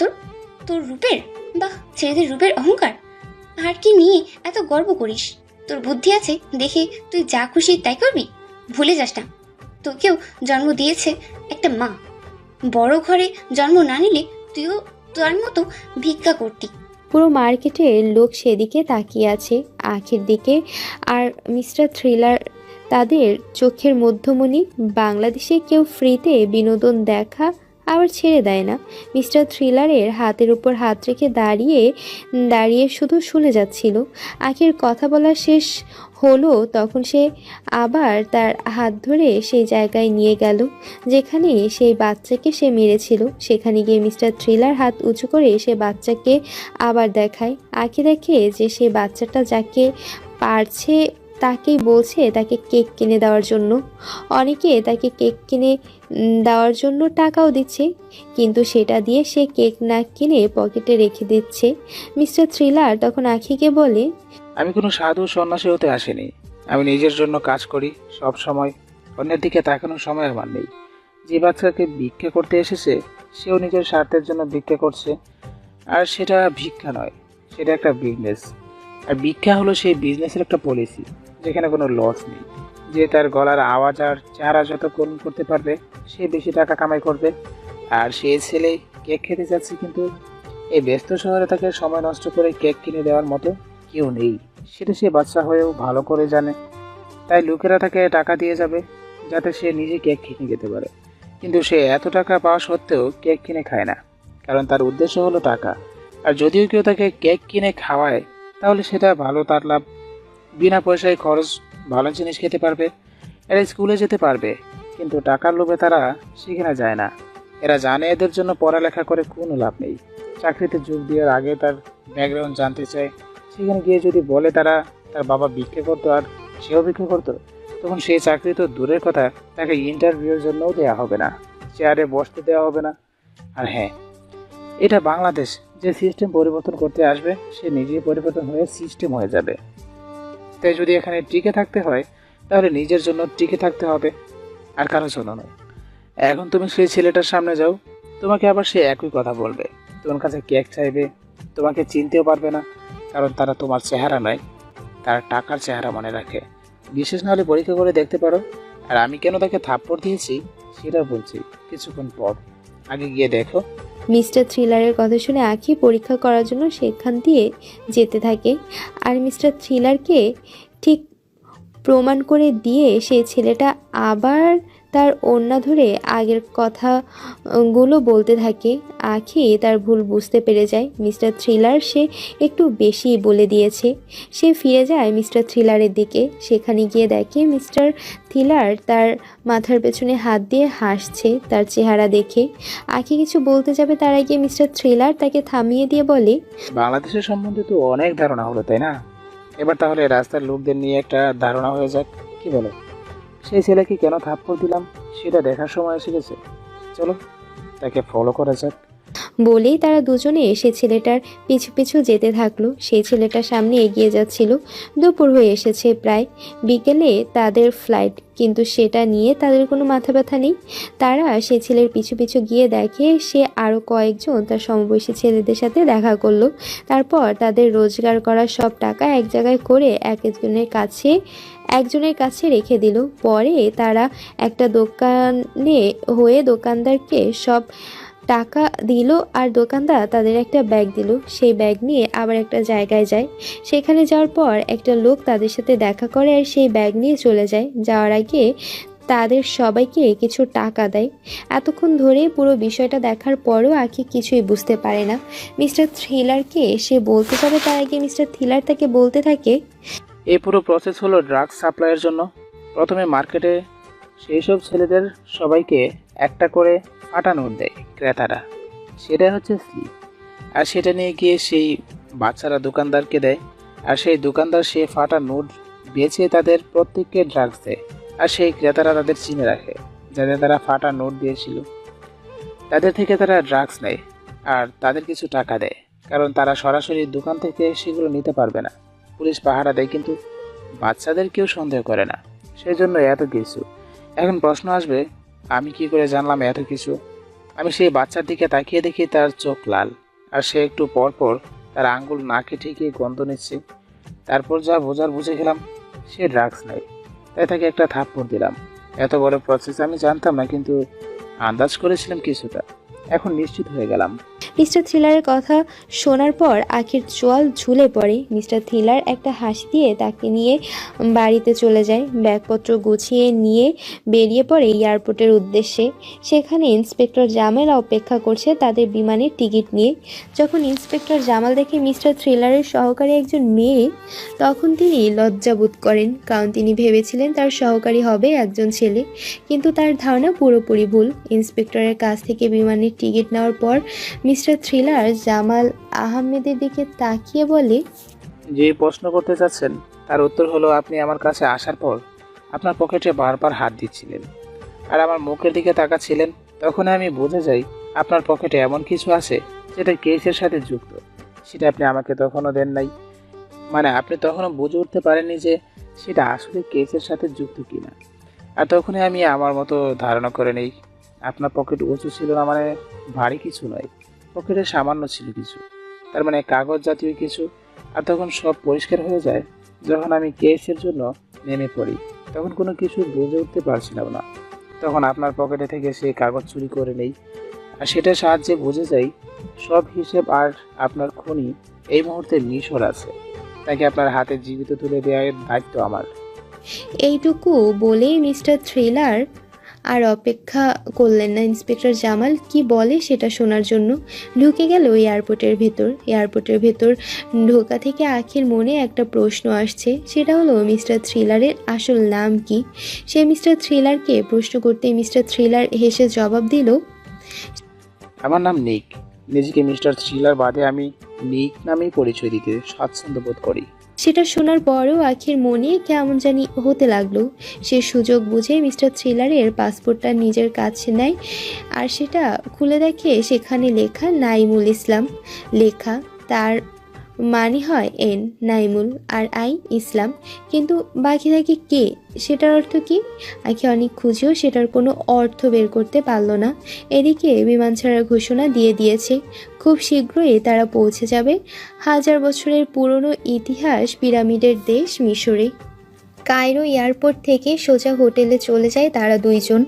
তোর রূপের? বাহ, ছেলেদের রূপের অহংকার। আর কি নিয়ে এত গর্ব করিস? তোর বুদ্ধি আছে দেখে তুই যা খুশি তাই করবি? ভুলে যাস না, তোকেও জন্ম দিয়েছে একটা মা। বড় ঘরে জন্ম না নিলে তুইও তোর মতো ভিক্ষা করতি। পুরো মার্কেটের লোক সেদিকে তাকিয়ে আছে আখির দিকে। আর মিস্টার থ্রিলার তাদের চোখের মধ্যমণি। বাংলাদেশে কেউ ফ্রিতে বিনোদন দেখা আবার ছেড়ে দেয় না। মিস্টার থ্রিলারের হাতের উপর হাত রেখে দাঁড়িয়ে দাঁড়িয়ে শুধু শুনে যাচ্ছিল। আখির কথা বলা শেষ হলো তখন সে আবার তার হাত ধরে সেই জায়গায় নিয়ে গেল যেখানে সেই বাচ্চাকে সে মেরেছিল। সেখানে গিয়ে মিস্টার থ্রিলার হাত উঁচু করে সে বাচ্চাকে আবার দেখায়। আঁখি দেখে যে সে বাচ্চাটা যাকে পারছে তাকেই বলছে তাকে কেক কিনে দেওয়ার জন্য। অনেকে তাকে কেক কিনে দেওয়ার জন্য টাকাও দিচ্ছে, কিন্তু সেটা দিয়ে সে কেক না কিনে পকেটে রেখে দিচ্ছে। মিস্টার থ্রিলার তখন আঁখিকে বলে, আমি কোনো সাধু সন্ন্যাসী হতে আসিনি। আমি নিজের জন্য কাজ করি সব সময়। অন্যের দিকে তাকানোর সময় আমার নেই। যে বাচ্চাকে ভিক্ষা করতে এসেছে সেও নিজের স্বার্থের জন্য ভিক্ষা করছে। আর সেটা ভিক্ষা নয়, সেটা একটা বিজনেস। আর ভিক্ষা হলো সেই বিজনেসের একটা পলিসি যেখানে কোনো লস নেই। যে তার গলার আওয়াজ আর চেহারা যতক্ষণ করতে পারবে সে বেশি টাকা কামাই করবে। আর সেই ছেলে কেক খেতে যাচ্ছে, কিন্তু এই ব্যস্ত শহরে তাকে সময় নষ্ট করে কেক কিনে দেওয়ার মতো কেউ নেই। সেটা সে বাচ্চা হয়েও ভালো করে জানে। তাই লোকেরা তাকে টাকা দিয়ে যাবে যাতে সে নিজে কেক কিনে খেতে পারে। কিন্তু সে এত টাকা পাওয়া সত্ত্বেও কেক কিনে খায় না, কারণ তার উদ্দেশ্য হলো টাকা। আর যদিও কেউ তাকে কেক কিনে খাওয়ায় তাহলে সেটা ভালো, তার লাভ। বিনা পয়সায় খরচ ভালো জিনিস খেতে পারবে, এরা স্কুলে যেতে পারবে। কিন্তু টাকার লোভে তারা সেখানে যায় না। এরা জানে এদের জন্য পড়ালেখা করে কোনো লাভ নেই। চাকরিতে যোগ দেওয়ার আগে তার ব্যাকগ্রাউন্ড জানতে চায়। সেখানে গিয়ে যদি বলে তার বাবা ভিক্ষা করতো আর সেও ভিক্ষা করতো, তখন সেই চাকরি তো দূরের কথা, তাকে ইন্টারভিউর জন্যও দেওয়া হবে না, চেয়ারে বসতে দেওয়া হবে না। আর হ্যাঁ, এটা বাংলাদেশ। যে সিস্টেম পরিবর্তন করতে আসবে সে নিজেই পরিবর্তন হয়ে সিস্টেম হয়ে যাবে। তাই যদি এখানে টিকে থাকতে হয় তাহলে নিজের জন্য টিকে থাকতে হবে, আর কারোর জন্য নয়। এখন তুমি সেই ছেলেটার সামনে যাও, তোমাকে আবার সে একই কথা বলবে। তোমার কাছে কেক চাইবে, তোমাকে চিনতেও পারবে না, কারণ তারা তোমার চেহারা নয়, তারা টাকার চেহারা মনে রাখে। বিশেষ না হলে পরীক্ষা করে দেখতে পারো। আর আমি কেন তাকে থাপ্পড় দিয়েছি সেটা বলছি কিছুক্ষণ পর। আগে গিয়ে দেখো। মিস্টার থ্রিলারের কথা শুনে আঁখি পরীক্ষা করার জন্য সেখান দিয়ে যেতে থাকে। আর মিস্টার থ্রিলারকে ঠিক প্রমাণ করে দিয়ে সেই ছেলেটা আবার তার ওড়না ধরে আগের কথাগুলো বলতে থাকে। আঁখি তার ভুল বুঝতে পেরে যায়। মিস্টার থ্রিলার সে একটু বেশি বলে দিয়েছে। সে ফিরে যায় মিস্টার থ্রিলারের দিকে। সেখানে গিয়ে দেখে মিস্টার থ্রিলার তার মাথার পেছনে হাত দিয়ে হাসছে তার চেহারা দেখে। আঁখি কিছু বলতে যাবে তার আগে মিস্টার থ্রিলার তাকে থামিয়ে দিয়ে বলে, বাংলাদেশের সম্বন্ধে তো অনেক ধারণা হলো, তাই না? এবার তাহলে রাস্তার লোকদের নিয়ে একটা ধারণা হয়ে যাক, কি বলো? সেই ছেলেকে কেন থাপ্পড় দিলাম সেটা দেখার সময় এসে গেছে। চলো তাকে ফলো করা যাক। বলেই তারা দুজনে সে ছেলেটার পিছু পিছু যেতে থাকলো। সেই ছেলেটার সামনে এগিয়ে যাচ্ছিল। দুপুর হয়ে এসেছে প্রায়, বিকেলে তাদের ফ্লাইট, কিন্তু সেটা নিয়ে তাদের কোনো মাথা ব্যথা নেই। তারা সে ছেলের পিছু পিছু গিয়ে দেখে সে আরও কয়েকজন তার সমবয়সী ছেলেদের সাথে দেখা করলো। তারপর তাদের রোজগার করা সব টাকা এক জায়গায় করে একজনের কাছে রেখে দিল। পরে তারা একটা দোকানে হয়ে দোকানদারকে সব টাকা দিল, আর দোকানদার তাদের একটা ব্যাগ দিল। সেই ব্যাগ নিয়ে আবার একটা জায়গায় যায়। সেখানে যাওয়ার পর একটা লোক তাদের সাথে দেখা করে আর সেই ব্যাগ নিয়ে চলে যায়। যাওয়ার আগে তাদের সবাইকে কিছু টাকা দেয়। এতক্ষণ ধরে পুরো বিষয়টা দেখার পরও আঁখি কিছুই বুঝতে পারে না। মিস্টার থ্রিলারকে সে বলতে যাবে তার আগে মিস্টার থ্রিলার তাকে বলতে থাকে, এই পুরো প্রসেস হলো ড্রাগস সাপ্লাইয়ের জন্য। প্রথমে মার্কেটে সেই সব ছেলেদের সবাইকে একটা করে ফাটা নোট দেয় ক্রেতারা, সেটা হচ্ছে স্লিপ। আর সেটা নিয়ে গিয়ে সেই বাচ্চারা দোকানদারকে দেয়, আর সেই দোকানদার সে ফাটা নোট বেচে তাদের প্রত্যেককে ড্রাগস দেয়। আর সেই ক্রেতারা তাদের চিনে রাখে, যাদের তারা ফাটা নোট দিয়েছিল তাদের থেকে তারা ড্রাগস নেয় আর তাদের কিছু টাকা দেয়, কারণ তারা সরাসরি দোকান থেকে সেগুলো নিতে পারবে না। পুলিশ পাহারা দেয়, কিন্তু বাচ্চাদের কেউ সন্দেহ করে না, সেই জন্য এত কিছু। এখন প্রশ্ন আসবে, আমি কি করে জানলাম এত কিছু? আমি সেই বাচ্চার দিকে তাকিয়ে দেখি তার চোখ লাল, আর সে একটু পর পর তার আঙ্গুল নাকে ঠেকিয়ে গন্ধ নিচ্ছে। তারপর যা বোঝার বুঝে গেলাম সে ড্রাগস নেয়, তাই তাকে একটা থাপ্পড় দিলাম। এত বড় প্রসেস আমি জানতাম না, কিন্তু আন্দাজ করেছিলাম কিছুটা। এখন নিশ্চিত হয়ে গেলাম। মিস্টার থ্রিলারের কথা শোনার পর আখির চোয়াল ঝুলে পড়ে। মিস্টার থ্রিলার একটা হাসি দিয়ে তাকে নিয়ে বাড়িতে চলে যায়। ব্যাগপত্র গুছিয়ে নিয়ে বেরিয়ে পড়ে এয়ারপোর্টের উদ্দেশ্যে। সেখানে ইন্সপেক্টর জামাল অপেক্ষা করছে তাদের বিমানের টিকিট নিয়ে। যখন ইন্সপেক্টর জামাল দেখে মিস্টার থ্রিলারের সহকারী একজন মেয়ে, তখন তিনি লজ্জাবোধ করেন, কারণ তিনি ভেবেছিলেন তার সহকারী হবে একজন ছেলে। কিন্তু তার ধারণা পুরোপুরি ভুল। ইন্সপেক্টরের কাছ থেকে বিমানের টিকিট নেওয়ার পর মিস্টার থ্রিলার জামাল আহমেদের দিকে তাকিয়ে বলে, যে প্রশ্ন করতে চাচ্ছেন তার উত্তর হলো, আপনি আমার কাছে আসার পর আপনার পকেটে বারবার হাত দিচ্ছিলেন আর আমার মুখের দিকে তাকাচ্ছিলেন। তখন আমি বুঝে যাই আপনার পকেটে এমন কিছু আছে যেটা কেসের সাথে যুক্ত। সেটা আপনি আমাকে তখনও দেন নাই, মানে আপনি তখনও বুঝে উঠতে পারেননি যে সেটা আসলে কেসের সাথে যুক্ত কিনা। আর তখনই আমি আমার মতো ধারণা করে নেই আপনার পকেট উঁচু ছিল না, মানে ভারী কিছু নয়, পকেটে সামান্য ছিল কিছু, তার মানে কাগজ জাতীয় কিছু। আর তখন সব পরিষ্কার হয়ে যায় যখন আমি কেসের জন্য নেমে পড়ি। তখন কোনো কিছু বুঝে উঠতে পারছিলাম না। তখন আপনার পকেটে থেকে সেই কাগজ চুরি করে নেই, আর সেটার সাহায্যে বুঝে যাই সব হিসেব। আর আপনার খুনি এই মুহূর্তে মিশর আছে, তাকে আপনার হাতে জীবিত তুলে দেওয়ার দায়িত্ব আমার। এইটুকু বলেই মিস্টার থ্রিলার আর অপেক্ষা করলেন না ইন্সপেক্টর জামাল কি বলে সেটা শোনার জন্য। ঢুকে গেল এয়ারপোর্টের ভেতর ঢোকা থেকে আখির মনে একটা প্রশ্ন আসছে, সেটা হলো মিস্টার থ্রিলারের আসল নাম কি। সে মিস্টার থ্রিলারকে প্রশ্ন করতে মিস্টার থ্রিলার হেসে জবাব দিল, আমার নাম নিক। নিজেকে মিস্টার থ্রিলার বাদে আমি নিক নামেই পরিচয় দিতে স্বাচ্ছন্দ্য বোধ করি। সেটা শোনার পরও আখির মনে কেমন জানি হতে লাগলো। সে সুযোগ বুঝে মিস্টার থ্রিলারের পাসপোর্টটা নিজের কাছে নেয়, আর সেটা খুলে দেখে সেখানে লেখা নাইমুল ইসলাম লেখা। তার মানে হয় এন নাইমুল আর আই ইসলাম, কিন্তু বাকি থাকে কে, সেটার অর্থ কি? আখি অনেক খুঁজেও সেটার কোনো অর্থ বের করতে পারল না। এদিকে বিমান ছাড়ার ঘোষণা দিয়ে দিয়েছে, খুব শীঘ্রই তারা পৌঁছে যাবে 1000 বছরের পুরনো ইতিহাস পিরামিডের দেশ মিশরে। কায়রো এয়ারপোর্ট থেকে সোজা হোটেলে চলে যায় তারা দুইজন।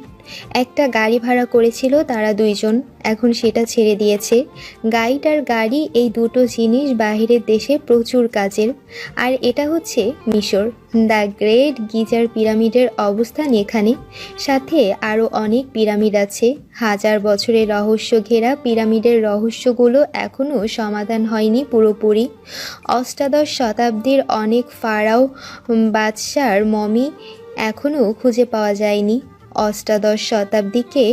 একটা গাড়ি ভাড়া করেছিল তারা দুইজন, এখন সেটা ছেড়ে দিয়েছে। গাইড আর গাড়ি এই দুটো জিনিস বাহিরের দেশে প্রচুর কাজের। আর এটা হচ্ছে মিশর। দ্য গ্রেট গিজার পিরামিডের অবস্থান এখানে, সাথে আরও অনেক পিরামিড আছে। 1000 বছরের রহস্য ঘেরা পিরামিডের রহস্যগুলো এখনও সমাধান হয়নি পুরোপুরি। অষ্টাদশ শতাব্দীর অনেক ফারাও বাদশার মমি এখনও খুঁজে পাওয়া যায়নি। অষ্টাদশ শতাব্দীকে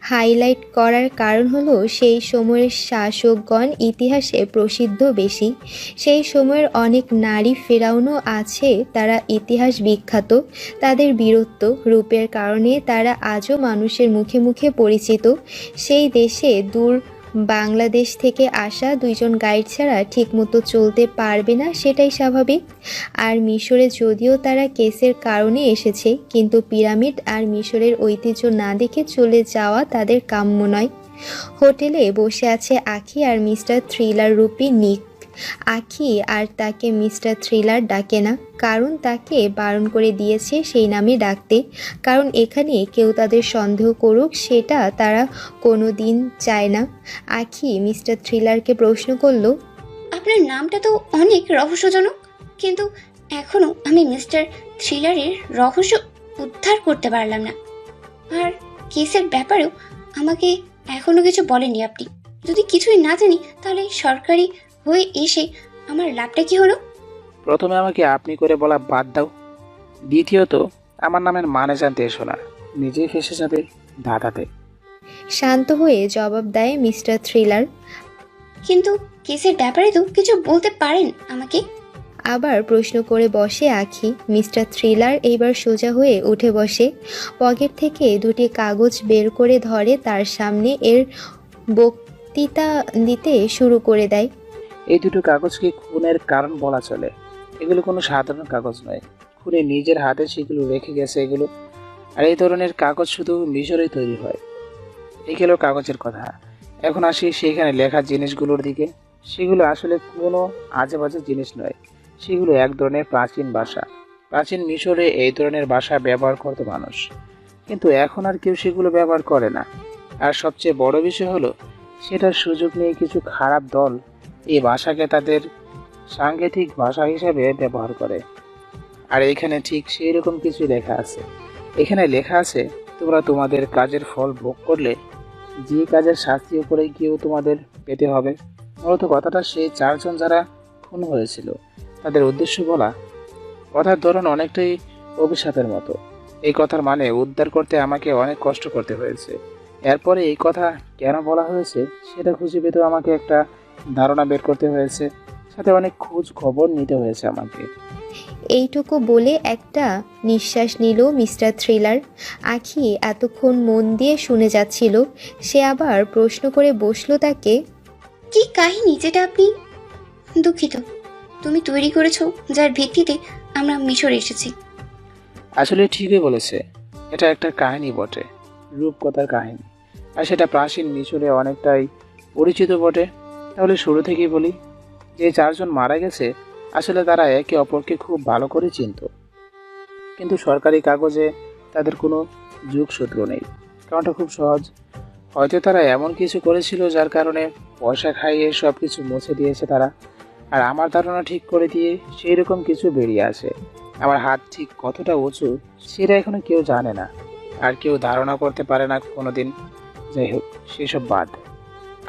হাইলাইট করার কারণ হলো সেই সময়ের শাসকগণ ইতিহাসে প্রসিদ্ধ বেশি। সেই সময়ের অনেক নারী ফেরাউনও আছে, তারা ইতিহাস বিখ্যাত। তাদের বীরত্ব রূপের কারণে তারা আজও মানুষের মুখে মুখে পরিচিত। সেই দেশে দূর বাংলাদেশ থেকে আসা দুইজন গাইড ছাড়া ঠিকমতো চলতে পারবে না, সেটাই স্বাভাবিক। আর মিশরে যদিও তারা কেসের কারণে এসেছে, কিন্তু পিরামিড আর মিশরের ঐতিহ্য না দেখে চলে যাওয়া তাদের কাম্য নয়। হোটেলে বসে আছে আখি আর মিস্টার থ্রিলার রূপী নিক। আখি আর তাকে মিস্টার থ্রিলার ডাকে না, কারণ তাকে বারণ করে দিয়েছে সেই নামে ডাকতে। কারণ এখানে কেউ তাদের সন্দেহ করুক সেটা তারা কোনো দিন চায় না। আখি মিস্টার থ্রিলারকে প্রশ্ন করল, আপনার নামটা তো অনেক রহস্যজনক, কিন্তু এখনো আমি মিস্টার থ্রিলারের রহস্য উদ্ধার করতে পারলাম না। আর কেসের ব্যাপারেও আমাকে এখনো কিছু বলেননি আপনি। যদি কিছুই না জানি তাহলে সরকারি হয়ে এসে আমার লাভটা কি হলো? প্রথমে আমাকে আপনি করে বলা বাদ দাও, দ্বিতীয়ত আমার নামের মানে জানতে এসো না, নিজেই ফেসে যাবে ধাঁধাতে। শান্ত হয়ে জবাব দেয় মিস্টার থ্রিলার। কিন্তু কেসের ব্যাপারে তো কিছু বলতে পারেন আমাকে। আবার প্রশ্ন করে বসে আখি। মিস্টার থ্রিলার এইবার সোজা হয়ে উঠে বসে, পকেট থেকে দুটি কাগজ বের করে ধরে তার সামনে, এর বক্তৃতা দিতে শুরু করে দেয়। এই দুটো কাগজকে খুনের কারণ বলা চলে। এগুলো কোনো সাধারণ কাগজ নয়, খুনি নিজের হাতে সেগুলো রেখে গেছে এগুলো। আর এই ধরনের কাগজ শুধু মিশরেই তৈরি হয়। এই গেল কাগজের কথা। এখন আসি সেখানে লেখা জিনিসগুলোর দিকে। সেগুলো আসলে কোনো আজে বাজে জিনিস নয়, সেগুলো এক ধরনের প্রাচীন ভাষা। প্রাচীন মিশরে এই ধরনের ভাষা ব্যবহার করতো মানুষ, কিন্তু এখন আর কেউ সেগুলো ব্যবহার করে না। আর সবচেয়ে বড় বিষয় হলো, সেটার সুযোগ নিয়ে কিছু খারাপ দল এই ভাষাকে তাদের সাংকেতিক ভাষা হিসাবে ব্যবহার করে। আর এখানে ঠিক সেই রকম কিছু লেখা আছে। এখানে লেখা আছে, তোমরা তোমাদের কাজের ফল ভোগ করলে যে কাজের শাস্তি উপরে গিয়েও তোমাদের পেতে হবে। মূলত কথাটা সেই 4 জন যারা খুন হয়েছিল তাদের উদ্দেশ্য বলা। কথার ধরন অনেকটাই অভিশাপের মতো। এই কথার মানে উদ্ধার করতে আমাকে অনেক কষ্ট করতে হয়েছে। এরপরে এই কথা কেন বলা হয়েছে সেটা খুঁজে পেতেও আমাকে একটা ধারণা বের করতে হয়েছে, সাথে অনেক খোঁজ খবর নিতে হয়েছে আমাকে। এইটুকু বলে একটা নিঃশ্বাস নিল মিস্টার থ্রিলার। আখি এতক্ষণ মন দিয়ে শুনে যাচ্ছিল, সে আবার প্রশ্ন করে বসলো তাকে। কি কাহিনী যেটা আপনি? দুঃখিত, তুমি তৈরি করেছো যার ভিত্তিতে আমরা মিশরে এসেছি। আসলে ঠিকই বলেছে, এটা একটা কাহিনী বটে, রূপকথার কাহিনী। আর সেটা প্রাচীন মিশরে অনেকটাই পরিচিত বটে। তাহলে শুরু থেকেই বলি, যে 4 জন মারা গেছে আসলে তারা একে অপরকে খুব ভালো করে চিনত, কিন্তু সরকারি কাগজে তাদের কোনো যোগসূত্র নেই। কারণটা খুব সহজ, হয়তো তারা এমন কিছু করেছিল যার কারণে পয়সা খাইয়ে সব কিছু মুছে দিয়েছে তারা। আর আমার ধারণা ঠিক করে দিয়ে সেই রকম কিছু বেরিয়ে আসে। আমার হাত ঠিক কতটা উঁচু সেটা এখনো কেউ জানে না, আর কেউ ধারণা করতে পারে না কোনোদিন। যাই হোক, সেসব বাদ।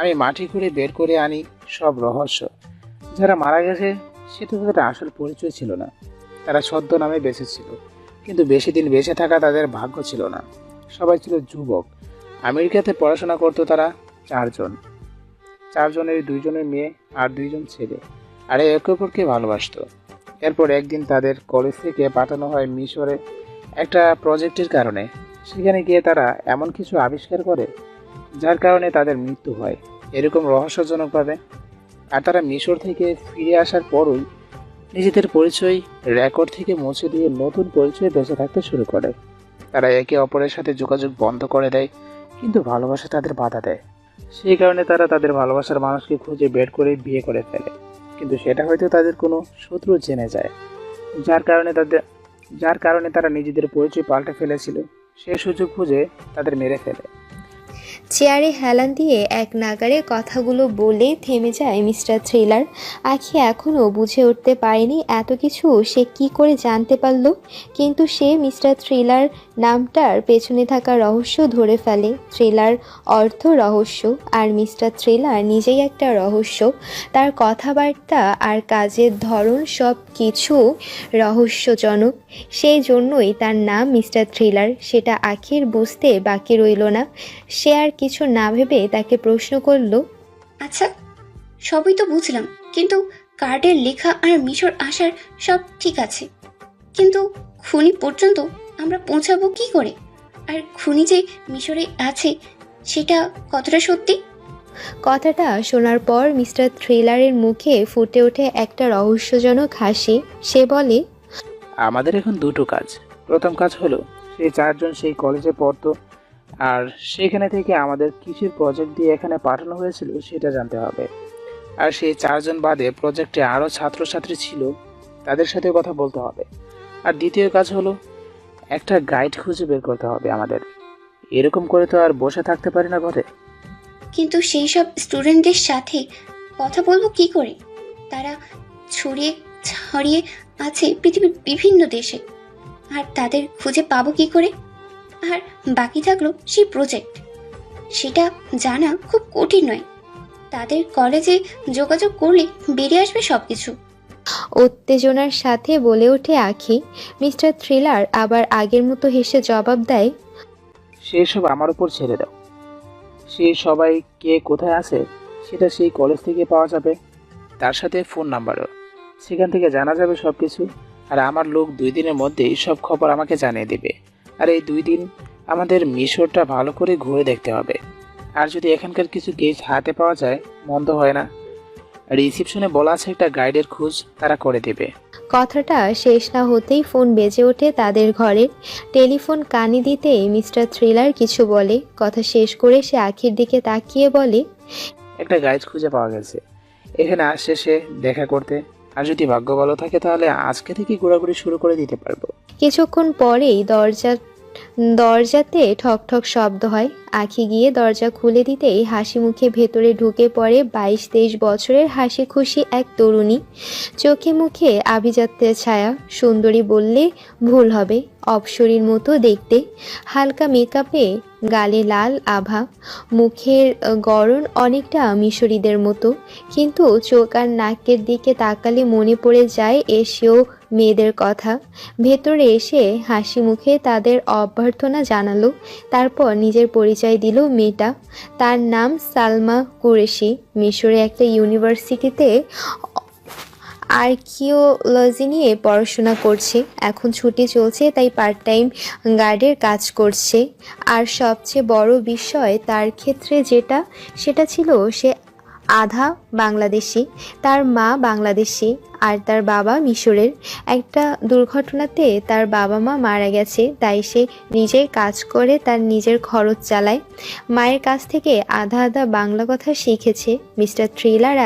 আমি মাটি খুঁড়ে বের করে আনি সব রহস্য। যারা মারা গেছে সেটা তাদের আসল পরিচয় ছিল না, তারা ছদ্ম নামে বেঁচে ছিল, কিন্তু বেশি দিন বেঁচে থাকা তাদের ভাগ্য ছিল না। সবাই ছিল যুবক, আমেরিকাতে পড়াশোনা করতো তারা। 4 জন, 4 জনের 2 জনের মেয়ে আর 2 জন ছেলে, আর একে অপরকে ভালোবাসতো। এরপর একদিন তাদের কলেজ থেকে পাঠানো হয় মিশরে একটা প্রজেক্টের কারণে। সেখানে গিয়ে তারা এমন কিছু আবিষ্কার করে যার কারণে তাদের মৃত্যু হয়, এরকম রহস্যজনকভাবে। আর তারা মিশর থেকে ফিরে আসার পরই নিজেদের পরিচয় রেকর্ড থেকে মুছে দিয়ে নতুন পরিচয় বেঁচে থাকতে শুরু করে। তারা একে অপরের সাথে যোগাযোগ বন্ধ করে দেয়, কিন্তু ভালোবাসা তাদের বাধা দেয়। সেই কারণে তারা তাদের ভালোবাসার মানুষকে খুঁজে বের করে বিয়ে করে ফেলে, কিন্তু সেটা হয়তো তাদের কোনো শত্রু জেনে যায়, যার কারণে তারা নিজেদের পরিচয় পাল্টে ফেলেছিল। সে সুযোগ খুঁজে তাদের মেরে ফেলে। চেয়ারে হেলান দিয়ে এক নাগাড়ে কথাগুলো বলে থেমে যায় মিস্টার থ্রিলার। আখি এখনও বুঝে উঠতে পারেনি এত কিছু সে কি করে জানতে পারল, কিন্তু সে মিস্টার থ্রিলার নামটার পেছনে থাকা রহস্য ধরে ফেলে। থ্রিলার অর্থ রহস্য, আর মিস্টার থ্রিলার নিজেই একটা রহস্য। তার কথাবার্তা আর কাজের ধরন সব কিছু রহস্যজনক, সেই জন্যই তার নাম মিস্টার থ্রিলার। সেটা আখির বুঝতে বাকি রইল না। সে আর কিছু না ভেবে তাকে প্রশ্ন করল, আচ্ছা, সবই তো বুঝলাম, কিন্তু কার্ডের লেখা আর মিশর আসার সব ঠিক আছে, কিন্তু খুনি পর্যন্ত আমরা পৌঁছাবো কি করে? আর খুনি যে মিশরে আছে সেটা কতটা সত্যি? কথাটা শোনার পর মিস্টার থ্রিলারের মুখে ফুটে ওঠে একটা রহস্যজনক হাসি। সে বলে, আমাদের এখন 2টো কাজ। প্রথম কাজ হলো, সেই 4 জন সেই কলেজে পড়তো, আর সেখানে থেকে আমাদের কিসের প্রজেক্ট দিয়ে এখানে পাঠানো হয়েছিল সেটা জানতে হবে। আর সেই 4 জন বাদে প্রজেক্টে আরও ছাত্রছাত্রী ছিল, তাদের সাথে কথা বলতে হবে। আর দ্বিতীয় কাজ হলো, একটা গাইড খুঁজে বের করতে হবে আমাদের। এরকম করে তো আর বসে থাকতে পারি না ঘরে। কিন্তু সেই সব স্টুডেন্টদের সাথে কথা বলবো কি করে? তারা ছড়িয়ে ছড়িয়ে আছে পৃথিবীর বিভিন্ন দেশে, আর তাদের খুঁজে পাবো কি করে? আর বাকি থাকলো সেই প্রজেক্ট, সেটা জানা খুব কঠিন নয়। তাদের কলেজে যোগাযোগ করলে বেরিয়ে আসবে সব কিছু। উত্তেজনার সাথে বলে ওঠে আখি। মিস্টার থ্রিলার আবার আগের মতো হেসে জবাব দেয়, সেসব আমার উপর ছেড়ে দাও। সে সবাই কে কোথায় আছে সেটা সেই কলেজ থেকে পাওয়া যাবে, তার সাথে ফোন নাম্বারও। সেখান থেকে জানা যাবে সব কিছু। আর আমার লোক 2 দিনের মধ্যেই সব খবর আমাকে জানিয়ে দেবে। আর এই 2 দিন আমাদের মিশরটা ভালো করে ঘুরে দেখতে হবে। আর যদি এখানকার কিছু কেস হাতে পাওয়া যায় মন্দ হয় না। রিসিপশনে বলা আছে একটা গাইডের খোঁজ তারা করে দেবে। কথাটা শেষ না হতেই ফোন বেজে ওঠে তাদের ঘরের। টেলিফোন কানে দিতেই মিস্টার থ্রিলার কিছু বলে। কথা শেষ করে সে আখির দিকে তাকিয়ে বলে, একটা গাইড খুঁজে পাওয়া গেছে এখানে আসছে সে দেখা করতে। আর যদি ভাগ্য ভালো থাকে তাহলে আজকে থেকে ঘোরাঘুরি শুরু করে দিতে পারবো। কিছুক্ষণ পরেই দরজাতে ঠক ঠক শব্দ হয়। আখি গিয়ে দরজা খুলে দিতেই হাসি মুখে ভেতরে ঢুকে পড়ে 22-23 বছরের হাসি খুশি এক তরুণী। চোখে মুখে আভিজাত্যের ছায়া, সুন্দরী বললে ভুল হবে, অপ্সরীর মতো দেখতে। হালকা মেকআপে গালে লাল আভা, মুখের গড়ন অনেকটা মিশরীদের মতো। কিন্তু চোখ আর নাকের দিকে তাকালে মনে পড়ে যায় এশীয় মেয়েদের কথা। ভেতরে এসে হাসি মুখে তাদের অভ্যর্থনা জানালো। তারপর নিজের পরিচয় দিল মেয়েটা। তার নাম সালমা কুরেশি। মিশরে একটা ইউনিভার্সিটিতে আর্কিওলজি নিয়ে পড়াশোনা করছে। এখন ছুটি চলছে তাই পার্ট টাইম গার্ডের কাজ করছে। আর সবচেয়ে বড় বিষয় তার ক্ষেত্রে সেটা ছিল সে আধা বাংলাদেশি। তার মা বাংলাদেশি আর তার বাবা মিশরের। একটা দুর্ঘটনাতে তার বাবা মা মারা গেছে, তাই সে নিজেই কাজ করে তার নিজের খরচ চালায়। মায়ের কাছ থেকে আধা আধা বাংলা কথা শিখেছে। মিস্টার থ্রিলার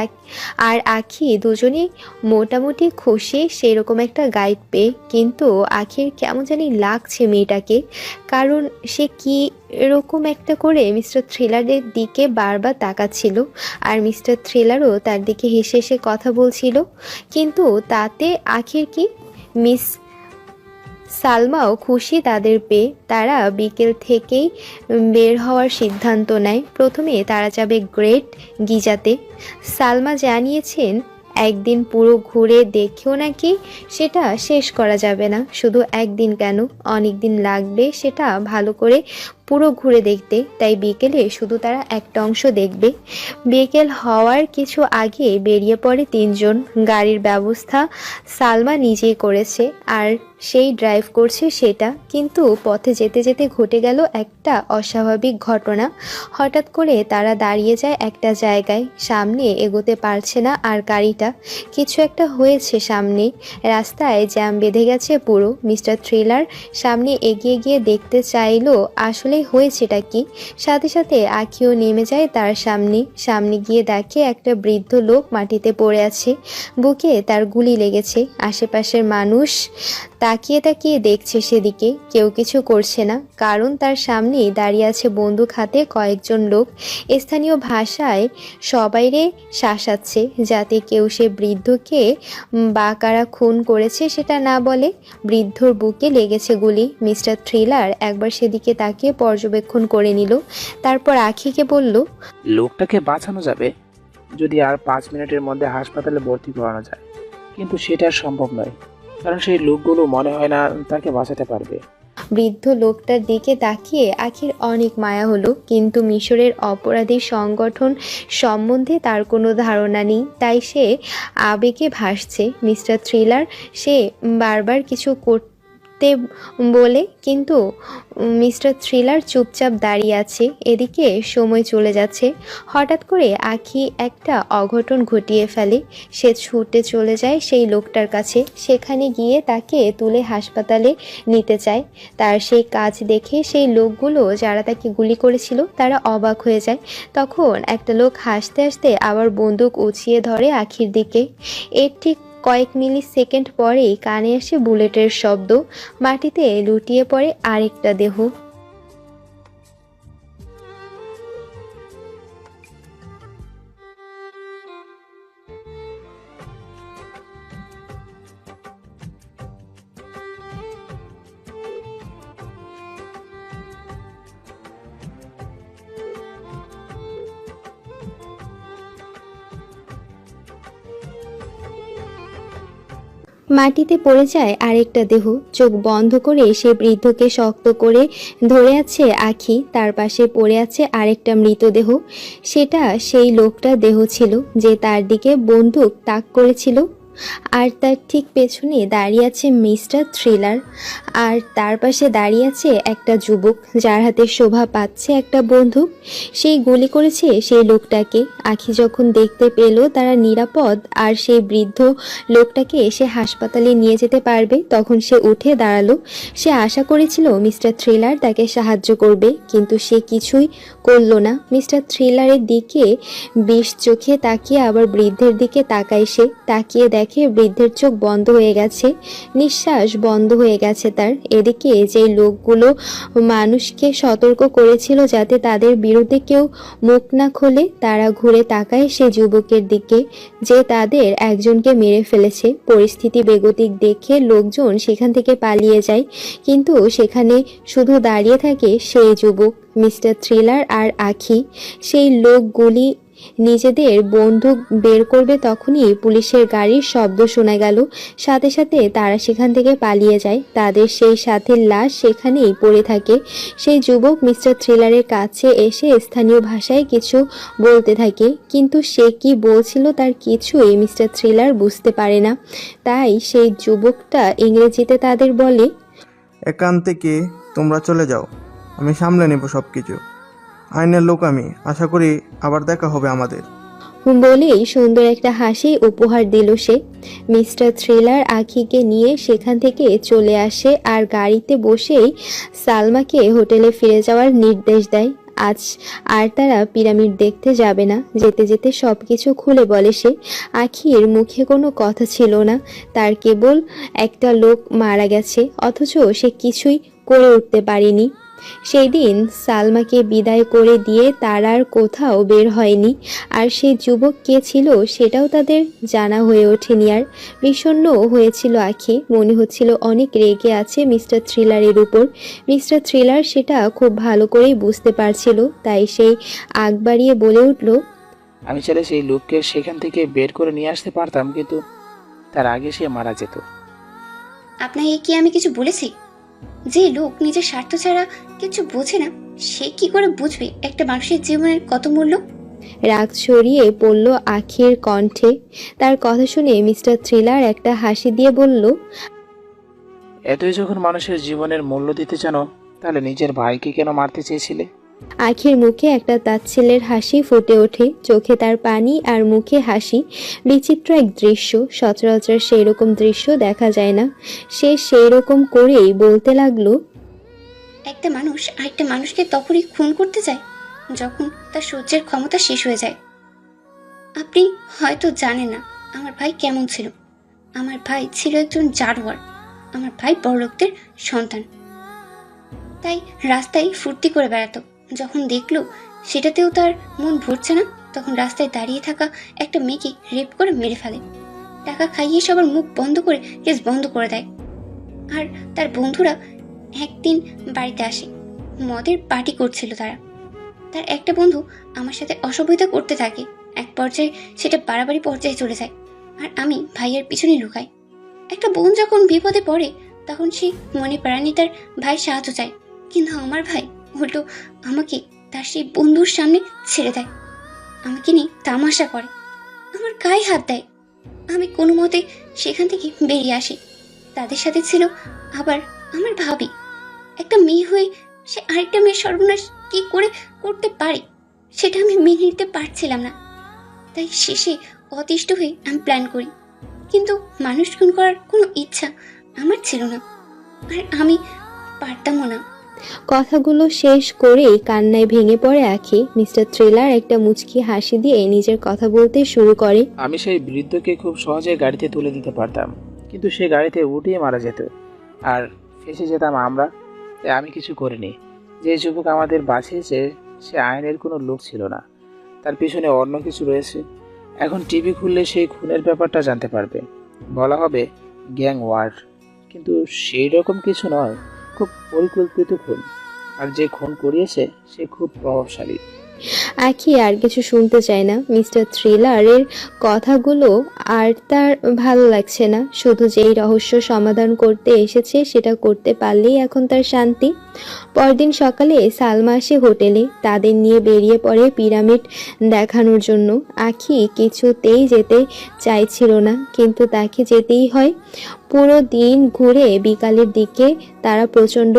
আর আখি দুজনেই মোটামুটি খুশি সেরকম একটা গাইড পেয়ে। কিন্তু আখির কেমন জানি লাগছে মেয়েটাকে, কারণ সে কি এরকম একটা করে মিস্টার থ্রিলারের দিকে বারবার তাকাচ্ছিল আর মিস্টার থ্রিলারও তার দিকে হেসে হেসে কথা বলছিল। কিন্তু তাতে আখির কি? মিস সালমাও খুশি তাদের পেয়ে। তারা বিকেল থেকেই বের হওয়ার সিদ্ধান্ত নেয়। প্রথমে তারা যাবে গ্রেট গিজাতে। সালমা জানিয়েছেন একদিন পুরো ঘুরে দেখেও নাকি সেটা শেষ করা যাবে না। শুধু একদিন কেন, অনেক দিন লাগবে সেটা ভালো করে পুরো ঘুরে দেখতে। তাই বিকেলে শুধু তারা একটা অংশ দেখবে। বিকেল হওয়ার কিছু আগে বেরিয়ে পড়ে তিনজন। গাড়ির ব্যবস্থা সালমা নিজেই করেছে আর সেই ড্রাইভ করছে সেটা। কিন্তু পথে যেতে যেতে ঘটে গেল একটা অস্বাভাবিক ঘটনা। হঠাৎ করে তারা দাঁড়িয়ে যায় একটা জায়গায়। সামনে এগোতে পারছে না আর গাড়িটা। কিছু একটা হয়েছে সামনে। রাস্তায় জ্যাম বেঁধে গেছে পুরো। মিস্টার থ্রিলার সামনে এগিয়ে গিয়ে দেখতে চাইলো আসলে হয়েছেটা কি। সাথে সাথে আখিও নেমে যায় তার সামনে গিয়ে দেখে একটা বৃদ্ধ লোক মাটিতে পড়ে আছে। বুকে তার গুলি লেগেছে। আশেপাশের মানুষ তাকিয়ে তাকিয়ে দেখছে সেদিকে, কেউ কিছু করছে না, কারণ তার সামনেই দাঁড়িয়ে আছে বন্দুক হাতে কয়েকজন লোক। স্থানীয় ভাষায় সবাইরে শাসাচ্ছে যাতে কেউ সে বৃদ্ধকে বা কারা খুন করেছে সেটা না বলে। বৃদ্ধর বুকে লেগেছে গুলি। মিস্টার থ্রিলার একবার সেদিকে তাকিয়ে পর্যবেক্ষণ করে নিল। তারপর আখিকে বলল, লোকটাকে বাঁচানো যাবে যদি আর 5 মিনিটের মধ্যে হাসপাতালে ভর্তি করানো যায়, কিন্তু সেটা আর সম্ভব নয়, কারণ সেই লোকগুলো মনে হয় না তাকে বাঁচাতে পারবে। বৃদ্ধ লোকটার দিকে তাকিয়ে আখির অনেক মায়া হলো। কিন্তু মিশরের অপরাধী সংগঠন সম্বন্ধে তার কোনো ধারণা নেই, তাই সে আবেগে ভাসছে। মিস্টার থ্রিলার সে বারবার কিছু করতে বলে, কিন্তু মিস্টার থ্রিলার চুপচাপ দাঁড়িয়ে আছে। এদিকে সময় চলে যাচ্ছে। হঠাৎ করে আখি একটা অঘটন ঘটিয়ে ফেলে। সে ছুটে চলে যায় সেই লোকটার কাছে। সেখানে গিয়ে তাকে তুলে হাসপাতালে নিতে চায়। তার সেই কাজ দেখে সেই লোকগুলো যারা তাকে গুলি করেছিল তারা অবাক হয়ে যায়। তখন একটা লোক হাসতে হাসতে আবার বন্দুক উঁচিয়ে ধরে আখির দিকে। এর ঠিক কয়েক মিলি সেকেন্ড পরেই কানে আসে বুলেটের শব্দ। মাটিতে লুটিয়ে পড়ে আরেকটা দেহ। মাটিতে পড়ে যায় আরেকটা দেহ। চোখ বন্ধ করে সে বৃদ্ধকে শক্ত করে ধরে আছে আখি। তার পাশে পড়ে আছে আরেকটা মৃতদেহ। সেটা সেই লোকটার দেহ ছিল যে তার দিকে বন্দুক তাক করেছিল। আর তার ঠিক পেছনে দাঁড়িয়ে আছে মিস্টার থ্রিলার। আর তার পাশে দাঁড়িয়ে আছে একটা যুবক যার হাতে শোভা পাচ্ছে একটা বন্দুক। সেই গুলি করেছে সেই লোকটাকে। আখি যখন দেখতে পেল তারা নিরাপদ আর সেই বৃদ্ধ লোকটাকে সে হাসপাতালে নিয়ে যেতে পারবে, তখন সে উঠে দাঁড়ালো। সে আশা করেছিল মিস্টার থ্রিলার তাকে সাহায্য করবে, কিন্তু সে কিছুই করলো না। মিস্টার থ্রিলারের দিকে বিষ চোখে তাকিয়ে আবার বৃদ্ধের দিকে তাকায় সে। তাকিয়ে দেখে বৃদ্ধের চোখ বন্ধ হয়ে গেছে, নিঃশ্বাস বন্ধ হয়ে গেছে তার। এদিকে যে লোকগুলো মানুষকে সতর্ক করেছিল যাতে তাদের বিরুদ্ধে কেউ মুখ না খোলে, তারা ঘুরে তাকায় সে যুবকের দিকে যে তাদের একজনকে মেরে ফেলেছে। পরিস্থিতি বেগতিক দেখে লোকজন সেখান থেকে পালিয়ে যায়, কিন্তু সেখানে শুধু দাঁড়িয়ে থাকে সেই যুবক, মিস্টার থ্রিলার আর আখি। সেই লোকগুলি নিজেদের বন্দুক বের করবে তখনই পুলিশের গাড়ির শব্দ শোনা গেল। সাথে সাথে তারা সেখান থেকে পালিয়ে যায়। তাদের সেই সাথীর লাশ সেখানেই পড়ে থাকে। সেই যুবক মিস্টার থ্রিলারের কাছে এসে স্থানীয় ভাষায় কিছু বলতে থাকে, কিন্তু সে কি বলছিল তার কিছুই মিস্টার থ্রিলার বুঝতে পারে না। তাই সেই যুবকটা ইংরেজিতে তাদের বলে, এখান থেকে তোমরা চলে যাও, আমি সামলে নেব সব কিছু। আইনের লোক আমি, আশা করি আবার দেখা হবে আমাদের। বলেই সুন্দর একটা হাসি উপহার দিল সে। মিস্টার থ্রিলার আখিকে নিয়ে সেখান থেকে চলে আসে আর গাড়িতে বসেই সালমাকে হোটেলে ফিরে যাওয়ার নির্দেশ দেয়। আজ আর তারা পিরামিড দেখতে যাবে না। যেতে যেতে সব কিছু খুলে বলে সে। আখির মুখে কোনো কথা ছিল না, তার কেবল একটা লোক মারা গেছে, অথচ সে কিছুই করে উঠতে পারেনি। সেই দিন সালমাকে বিদায় করে দিয়ে তারা আর কোথাও বের হয়নি। আর সেই যুবক কে ছিল সেটাও তাদের জানা হয়ে ওঠেনি। আর বিষণ্ণ হয়েছিল আখি, মনে হচ্ছিল অনেক রেগে আছে মিস্টার থ্রিলারের উপর। মিস্টার থ্রিলার সেটা খুব ভালো করেই বুঝতে পারছিল, তাই সেই আগ বাড়িয়ে বলে উঠল, আমি চাইলে সেই লোককে সেখান থেকে বের করে নিয়ে আসতে পারতাম, কিন্তু তার আগে সে মারা যেত। আপনাকে কি আমি কিছু বলেছি? যে লোক নিজের স্বার্থ ছাড়া কিছু বোঝে না, সে কি করে বুঝবে একটা মানুষের জীবনের কত মূল্য? রাগ ছড়িয়ে পড়ল আখির কণ্ঠে। তার কথা শুনে মিস্টার থ্রিলার একটা হাসি দিয়ে বলল, এতই যখন মানুষের জীবনের মূল্য দিতে জানো, তাহলে নিজের ভাইকে কেন মারতে চেয়েছিলে? আখির মুখে একটা তাচ্ছিল্যের হাসি ফুটে ওঠে, চোখে তার পানি আর মুখে হাসি। বিচিত্র এক দৃশ্য, সচরাচর সেই রকম দৃশ্য দেখা যায় না। সে সেই রকম করেই বলতে লাগলো, একটা মানুষ আরেকটা মানুষকে তখনই খুন করতে চায় যখন তার সহ্যের ক্ষমতা শেষ হয়ে যায়। আপনি হয়তো জানেন না আমার ভাই কেমন ছিল। আমার ভাই ছিল একজন জানোয়ার। আমার ভাই বড়লোকদের সন্তান, তাই রাস্তায় ফুর্তি করে বেড়াতো। যখন দেখলো সেটাতেও তার মন ভরছে না, তখন রাস্তায় দাঁড়িয়ে থাকা একটা মেয়েকে রেপ করে মেরে ফেলে। টাকা খাইয়ে সবার মুখ বন্ধ করে কেস বন্ধ করে দেয়। আর তার বন্ধুরা একদিন বাড়িতে আসে, মদের পার্টি করছিল তারা। তার একটা বন্ধু আমার সাথে অসভ্যতা করতে থাকে। এক পর্যায়ে সেটা বাড়াবাড়ি পর্যায়ে চলে যায়, আর আমি ভাইয়ের পিছনে লুকাই। একটা বোন যখন বিপদে পড়ে তখন সে মনে প্রাণে তার ভাই সাহায্য চায়, কিন্তু আমার ভাই উল্টো আমাকে তার সেই বন্ধুর সামনে ছেড়ে দেয়, আমাকে নিয়ে তামাশা করে, আমার গায়ে হাত দেয়। আমি কোনো মতে সেখান থেকে বেরিয়ে আসি। তাদের সাথে ছিল আবার আমার ভাবি। একটা মেয়ে হয়ে সে আরেকটা মেয়ের সর্বনাশ কি করে করতে পারে সেটা আমি মেনে নিতে পারছিলাম না। তাই শেষে অতিষ্ঠ হয়ে আমি প্ল্যান করি, কিন্তু মানুষ খুন করার কোনো ইচ্ছা আমার ছিল না, আর আমি পারতামও না। কথাগুলো শেষ করেই কান্নায় ভেঙে পড়ে আখি। মিস্টার থ্রিলার একটা মুচকি হাসি দিয়ে নিজের কথা বলতে শুরু করে, আমি সেই বৃদ্ধকে খুব সহজে গাড়িতে তুলে দিতে পারতাম, কিন্তু সে গাড়িতে উঠিয়ে মারা যেত আর ফেসে যেতাম আমরা। তাই আমি কিছু করিনি। যে যুবক আমাদের বাঁচিয়েছে সে আইনের কোনো লোক ছিল না, তার পিছনে অন্য কিছু রয়েছে। এখন টিভি খুললে সেই খুনের ব্যাপারটা জানতে পারবে, বলা হবে গ্যাং ওয়ার, কিন্তু সেই রকম কিছু নয়, খুব পরিকল্পিত খুন। আর যে খুন করিয়েছে সে খুব প্রভাবশালী। আখি আর কিছু শুনতে চায় না। মিস্টার থ্রিলারের কথাগুলো আর তার ভালো লাগছে না। শুধু যেই রহস্য সমাধান করতে এসেছে সেটা করতে পারলেই এখন তার শান্তি। পরদিন সকালে সালমা আসে হোটেলে। তাদের নিয়ে বেরিয়ে পড়ে পিরামিড দেখানোর জন্য। আখি কিছুতেই যেতে চাইছিল না, কিন্তু তাকে যেতেই হয়। পুরো দিন ঘুরে বিকালের দিকে তারা প্রচণ্ড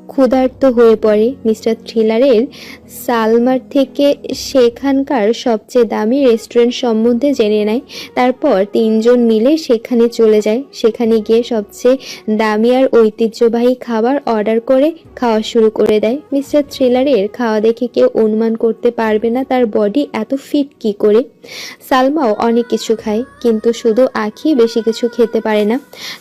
ক্ষুধার্ত হয়ে পড়ে। মিস্টার থ্রিলারের সালমার থেকে সেখানকার সবচেয়ে দামি রেস্টুরেন্ট সম্বন্ধে জেনে নেয়। তারপর তিনজন মিলে সেখানে চলে যায়। সেখানে গিয়ে সবচেয়ে দামি আর ঐতিহ্যবাহী খাবার অর্ডার করে খাওয়া শুরু করে দেয়। মিস্টার থ্রিলারের খাওয়া দেখে কেউ অনুমান করতে পারবে না তার বডি এত ফিট কী করে। সালমাও অনেক কিছু খায়, কিন্তু শুধু আখি বেশি কিছু খেতে পারে না।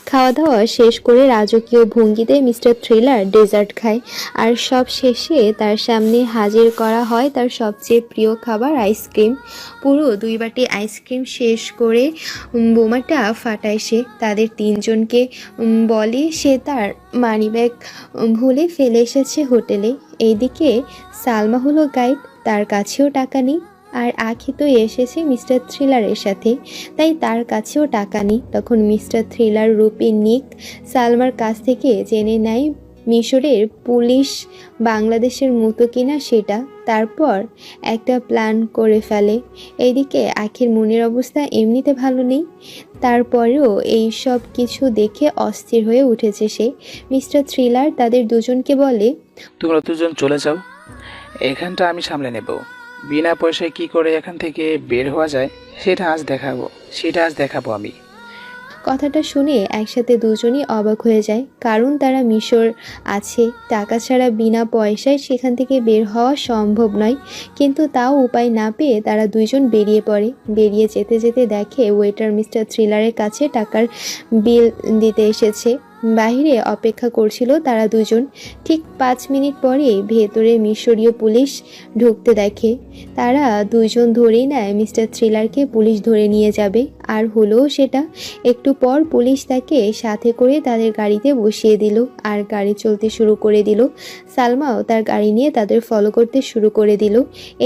খাওয়া দাওয়া শেষ করে রাজকীয় ভঙ্গিতে মিস্টার থ্রিলার ডেজার্ট খায়, আর সব শেষে তার সামনে হাজির করা হয় তার সবচেয়ে প্রিয় খাবার আইসক্রিম। পুরো 2 বাটি আইসক্রিম শেষ করে বোমাটা ফাটায় সে। তাদের তিনজনকে বলে সে তার মানিব্যাগ ভুলে ফেলে এসেছে হোটেলে। এইদিকে সালমা হলো গাইড, তার কাছেও টাকা নেই। আর আখি তো এসেছে মিস্টার থ্রিলারের সাথে, তাই তার কাছেও টাকা নেই। তখন মিস্টার থ্রিলার রূপী নিক সালমার কাছ থেকে জেনে নেয় মিশরের পুলিশ বাংলাদেশের মতো কিনা সেটা। তারপর একটা প্ল্যান করে ফেলে। এইদিকে আখির মনের অবস্থা এমনিতে ভালো নেই, তারপরেও এই সব কিছু দেখে অস্থির হয়ে উঠেছে সে। মিস্টার থ্রিলার তাদের দুজনকে বলে, তোমরা দুজন চলে যাও, এখানটা আমি সামলে নেব। বিনা পয়সায় কি করে এখান থেকে বের হওয়া যায় সেটা আজ দেখাবো আমি। কথাটা শুনে একসাথে দুজনই অবাক হয়ে যায়, কারণ তারা মিশর আছে। টাকা ছাড়া বিনা পয়সায় সেখান থেকে বের হওয়া সম্ভব নয়। কিন্তু তাও উপায় না পেয়ে তারা দুইজন বেরিয়ে পড়ে। বেরিয়ে যেতে যেতে দেখে ওয়েটার মিস্টার থ্রিলারের কাছে টাকার বিল দিতে এসেছে। বাহিরে অপেক্ষা করছিল তারা দুজন। ঠিক 5 মিনিট পরে ভেতরে মিশরীয় পুলিশ ঢুকতে দেখে। তারা দুজন ধরেই নেয় মিস্টার থ্রিলারকে পুলিশ ধরে নিয়ে যাবে। আর হলো সেটা। একটু পর পুলিশ তাকে সাথে করে তাদের গাড়িতে বসিয়ে দিল আর গাড়ি চলতে শুরু করে দিল। সালমাও তার গাড়ি নিয়ে তাদের ফলো করতে শুরু করে দিল।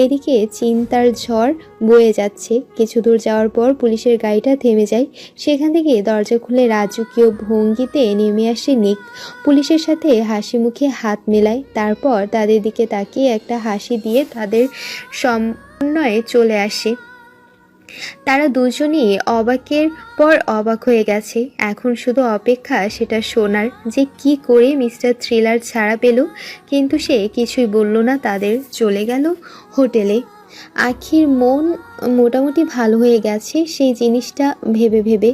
এদিকে চিন্তার ঝড় বয়ে যাচ্ছে। কিছু দূর যাওয়ার পর পুলিশের গাড়িটা থেমে যায়। সেখান থেকে দরজা খুলে রাজকীয় ভঙ্গিতে নেমে আসে নিক। পুলিশের সাথে হাসি মুখে হাত মেলায়, তারপর তাদের দিকে তাকিয়ে একটা হাসি দিয়ে তাদের সমন্বয়ে চলে আসে। তারা দুজনই অবাকের পর অবাক হয়ে গেছে। এখন শুধু অপেক্ষা সেটা শোনার যে কি করে মিস্টার থ্রিলার ছাড়া পেল। কিন্তু সে কিছুই বলল না তাদের। চলে গেল হোটেলে। আখির মন মোটামুটি ভালো হয়ে গেছে সেই জিনিসটা ভেবে ভেবে,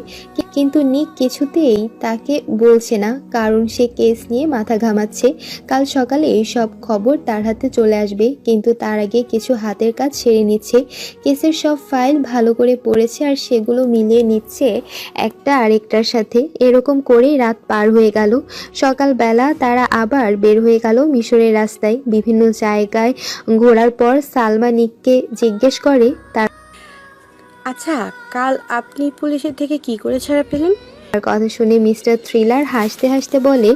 কিন্তু নিক কিছুতেই তাকে বলছে না, কারণ সে কেস নিয়ে মাথা ঘামাচ্ছে। কাল সকালে সব খবর তার হাতে চলে আসবে, কিন্তু তার আগে কিছু হাতের কাজ সেরে নিচ্ছে। কেসের সব ফাইল ভালো করে পড়েছে আর সেগুলো মিলিয়ে নিচ্ছে একটা আরেকটার সাথে। এরকম করেই রাত পার হয়ে গেল। সকালবেলা তারা আবার বের হয়ে গেল মিশরের রাস্তায়। বিভিন্ন জায়গায় ঘোরার পর সালমা নিককে জিজ্ঞেস করে, তার আচ্ছা, কাল আপনি পুলিশের থেকে কি করে ছাড়া পেলেন? কথা শুনে মিস্টার থ্রিলার হাসতে হাসতে বলে,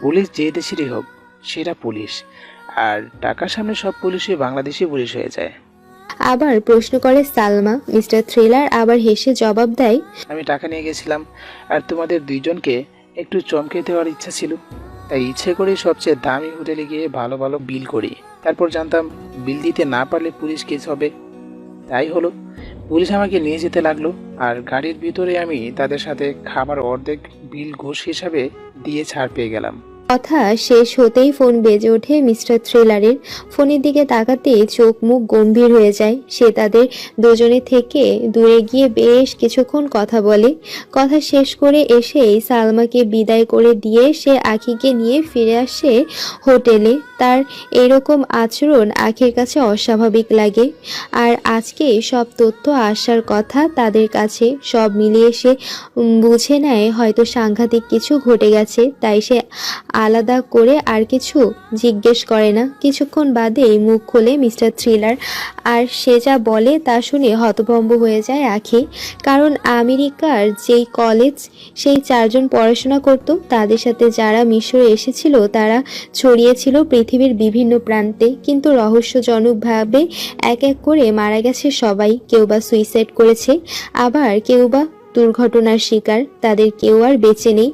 পুলিশ যে দেশেরই হোক সেটা পুলিশ, আর টাকার সামনে সব পুলিশই বাংলাদেশি পুলিশ হয়ে যায়। আবার প্রশ্ন করে সালমা। মিস্টার থ্রিলার আবার হেসে জবাব দেয়, আমি টাকা নিয়ে গেছিলাম আর তোমাদের দুইজনকে একটু চমকে দেওয়ার ইচ্ছা ছিল, তাই ইচ্ছে করেই সবচেয়ে দামি হোটেলে গিয়ে ভালো ভালো বিল করি। তারপর জানতাম বিল দিতে না পারলে পুলিশ কেস হবে, তাই হলো পুলিশ আমাকে নিয়ে যেতে লাগলো। আর গাড়ির ভিতরে আমি তাদের সাথে খাবার অর্ধেক বিল ঘুষ হিসাবে দিয়ে ছাড় পেয়ে গেলাম। কথা শেষ হতেই ফোন বেজে ওঠে মিস্টার থ্রিলারের। ফোনের দিকে তাকাতে চোখ মুখ গম্ভীর হয়ে যায়। সে তাদের দুজনের থেকে দূরে গিয়ে বেশ কিছুক্ষণ কথা বলে। কথা শেষ করে এসেই সালমাকে বিদায় করে দিয়ে সে আখিকে নিয়ে ফিরে আসে হোটেলে। তার এরকম আচরণ আখির কাছে অস্বাভাবিক লাগে। আর আজকে সব তথ্য আসার কথা তাদের কাছে। সব মিলিয়ে সে বুঝে নেয় হয়তো সাংঘাতিক কিছু ঘটে গেছে, তাই সে আলাদা করে আর কিছু জিজ্ঞেস করে না। কিছুক্ষণ বাদেই মুখ খোলে মিস্টার থ্রিলার আর সে যা বলে তা শুনে হতভম্ব হয়ে যায় আখি। কারণ আমেরিকার যেই কলেজ সেই 4 জন পড়াশোনা করত, তাদের সাথে যারা মিশরে এসেছিল তারা ছড়িয়েছিল পৃথিবীর বিভিন্ন প্রান্তে, কিন্তু রহস্যজনকভাবে এক এক করে মারা গেছে সবাই। কেউ বা সুইসাইড করেছে, আবার কেউ বা দুর্ঘটনার শিকার, তাদের কেউ আর বেঁচে নেই।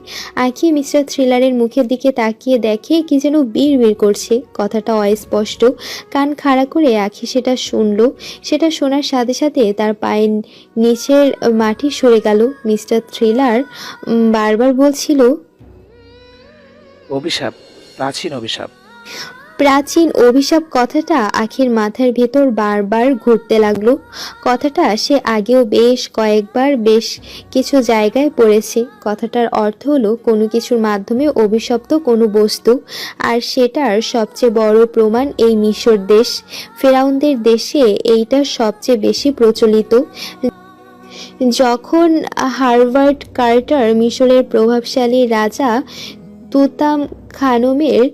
আখি মিস্টার থ্রিলারের মুখের দিকে তাকিয়ে দেখে কি যেন বিড়বিড় করছে, কথাটা অস্পষ্ট। কান খাড়া করে আখি সেটা শুনল। সেটা শোনার সাথে সাথে তার পায়ের নিচের মাটি সরে গেল। মিস্টার থ্রিলার বারবার বলছিল, অভিশাপ, প্রাচীন অভিশাপ। প্রাচীন অভিশাপ কথাটা আখির মাথার ভেতর বারবার ঘুরতে লাগলো। কথাটা সে আগেও বেশ কয়েকবার বেশ কিছু জায়গায় পড়েছে। কথাটার অর্থ হলো কোনো কিছুর মাধ্যমে অভিশপ্ত কোনো বস্তু, আর সেটার সবচেয়ে বড় প্রমাণ এই মিশর দেশ। ফেরাউনদের দেশে এইটা সবচেয়ে বেশি প্রচলিত। যখন হারভার্ড কার্টার মিশরের প্রভাবশালী রাজা তুতাম খানমের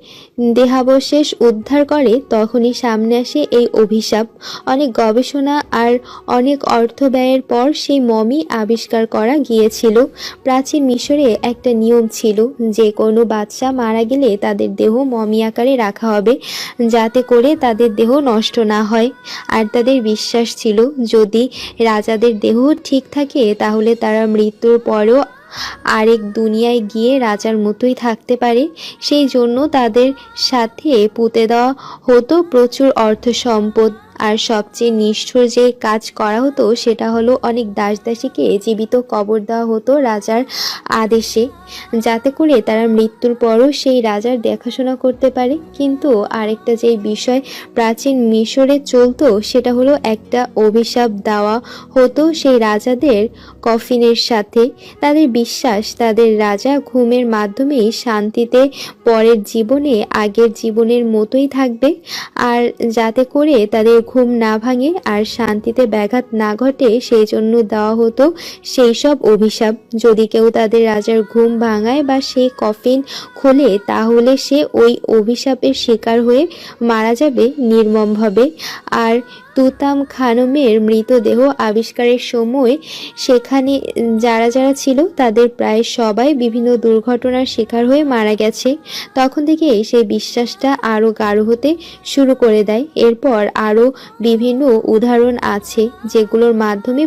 দেহাবশেষ উদ্ধার করে, তখনই সামনে আসে এই অভিশাপ। অনেক গবেষণা আর অনেক অর্থ ব্যয়ের পর সেই মমি আবিষ্কার করা গিয়েছিল। প্রাচীন মিশরে একটা নিয়ম ছিল, যে কোনো বাচ্চা মারা গেলে তাদের দেহ মমি আকারে রাখা হবে, যাতে করে তাদের দেহ নষ্ট না হয়। আর তাদের বিশ্বাস ছিল, যদি রাজাদের দেহ ঠিক থাকে তাহলে তারা মৃত্যুর পরেও আরেক দুনিয়ায় গিয়ে রাজার মতোই থাকতে পারে। সেই জন্য তাদের সাথে পুঁতে দেওয়া হতো প্রচুর অর্থ সম্পদ। আর সবচেয়ে নিষ্ঠুর যে কাজ করা হতো সেটা হলো অনেক দাসদাসীকে জীবিত কবর দেওয়া হতো রাজার আদেশে, যাতে করে তারা মৃত্যুর পরও সেই রাজার দেখাশোনা করতে পারে। কিন্তু আরেকটা যে বিষয় প্রাচীন মিশরে চলতো সেটা হলো একটা অভিশাপ দেওয়া হতো সেই রাজাদের কফিনের সাথে। তাদের বিশ্বাস তাদের রাজা ঘুমের মাধ্যমেই শান্তিতে পরের জীবনে আগের জীবনের মতোই থাকবে, আর যাতে করে তাদের ঘুম না ভাঙে আর শান্তিতে ব্যাঘাত না ঘটে সেই জন্য দেওয়া হতো সেই সব অভিশাপ। যদি কেউ তাদের রাজার ঘুম ভাঙায় বা সে কফিন খোলে তাহলে সে ওই অভিশাপের শিকার হয়ে মারা যাবে নির্মমভাবে। আর তুতাম খানমের মৃতদেহ আবিষ্কারের সময় সেখানে যারা যারা ছিল তাদের প্রায় সবাই বিভিন্ন দুর্ঘটনার শিকার হয়ে মারা গেছে। তখন থেকে সেই বিশ্বাসটা আরও গাঢ় হতে শুরু করে দেয়। এরপর আরও বিভিন্ন উদাহরণ আছে যেগুলোর মাধ্যমে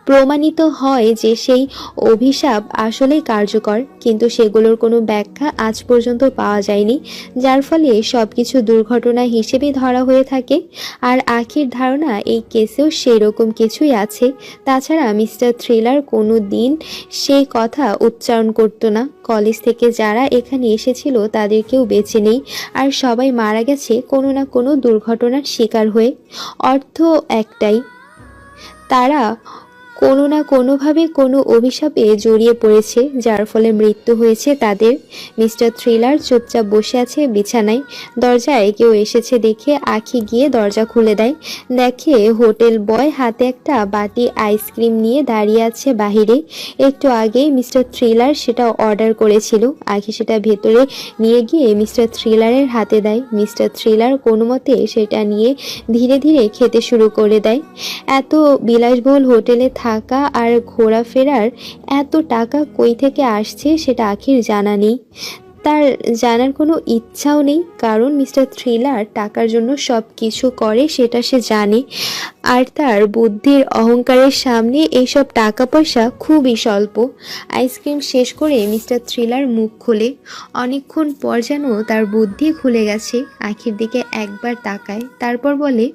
প্রমাণিত হয় যে সেই অভিশাপ আসলেই কার্যকর, কিন্তু সেগুলোর কোনো ব্যাখ্যা আজ পর্যন্ত পাওয়া যায়নি, যার ফলে সবকিছু দুর্ঘটনা হিসেবে ধরা হয়ে থাকে। আর আখির ধারণা এই কেসেও সেই রকম কিছুই আছে। তাছাড়া মিস্টার থ্রিলার কোনো দিন সেই কথা উচ্চারণ করতো না। কলেজ থেকে যারা এখানে এসেছিল তাদের কেউ বেঁচে নেই, আর সবাই মারা গেছে কোনো না কোনো দুর্ঘটনার শিকার হয়ে। অর্থ একটাই, তারা কোনো না কোনোভাবে কোনো অভিশাপে জড়িয়ে পড়েছে, যার ফলে মৃত্যু হয়েছে তাদের। মিস্টার থ্রিলার চুপচাপ বসে আছে বিছানায়। দরজায় কেউ এসেছে দেখে আখি গিয়ে দরজা খুলে দেয়। দেখে হোটেল বয় হাতে একটা বাটি আইসক্রিম নিয়ে দাঁড়িয়ে আছে বাহিরে। একটু আগেই মিস্টার থ্রিলার সেটা অর্ডার করেছিল। আখি সেটা ভেতরে নিয়ে গিয়ে মিস্টার থ্রিলারের হাতে দেয়। মিস্টার থ্রিলার কোনো মতে সেটা নিয়ে ধীরে ধীরে খেতে শুরু করে দেয়। এত বিলাসবহুল হোটেলে থাকা আর ঘোরাফেরার এত টাকা কই থেকে আসছে সেটা আখির জানা নেই। তার জানার কোনো ইচ্ছাও নেই, কারণ মিস্টার থ্রিলার টাকার জন্য সব কিছু করে সেটা সে জানে। আর তার বুদ্ধির অহংকারের সামনে এইসব টাকা পয়সা খুবই স্বল্প। আইসক্রিম শেষ করে মিস্টার থ্রিলার মুখ খোলে। অনেকক্ষণ পর যেন তার বুদ্ধি খুলে গেছে। আখির দিকে একবার তাকায়, তারপর বলে,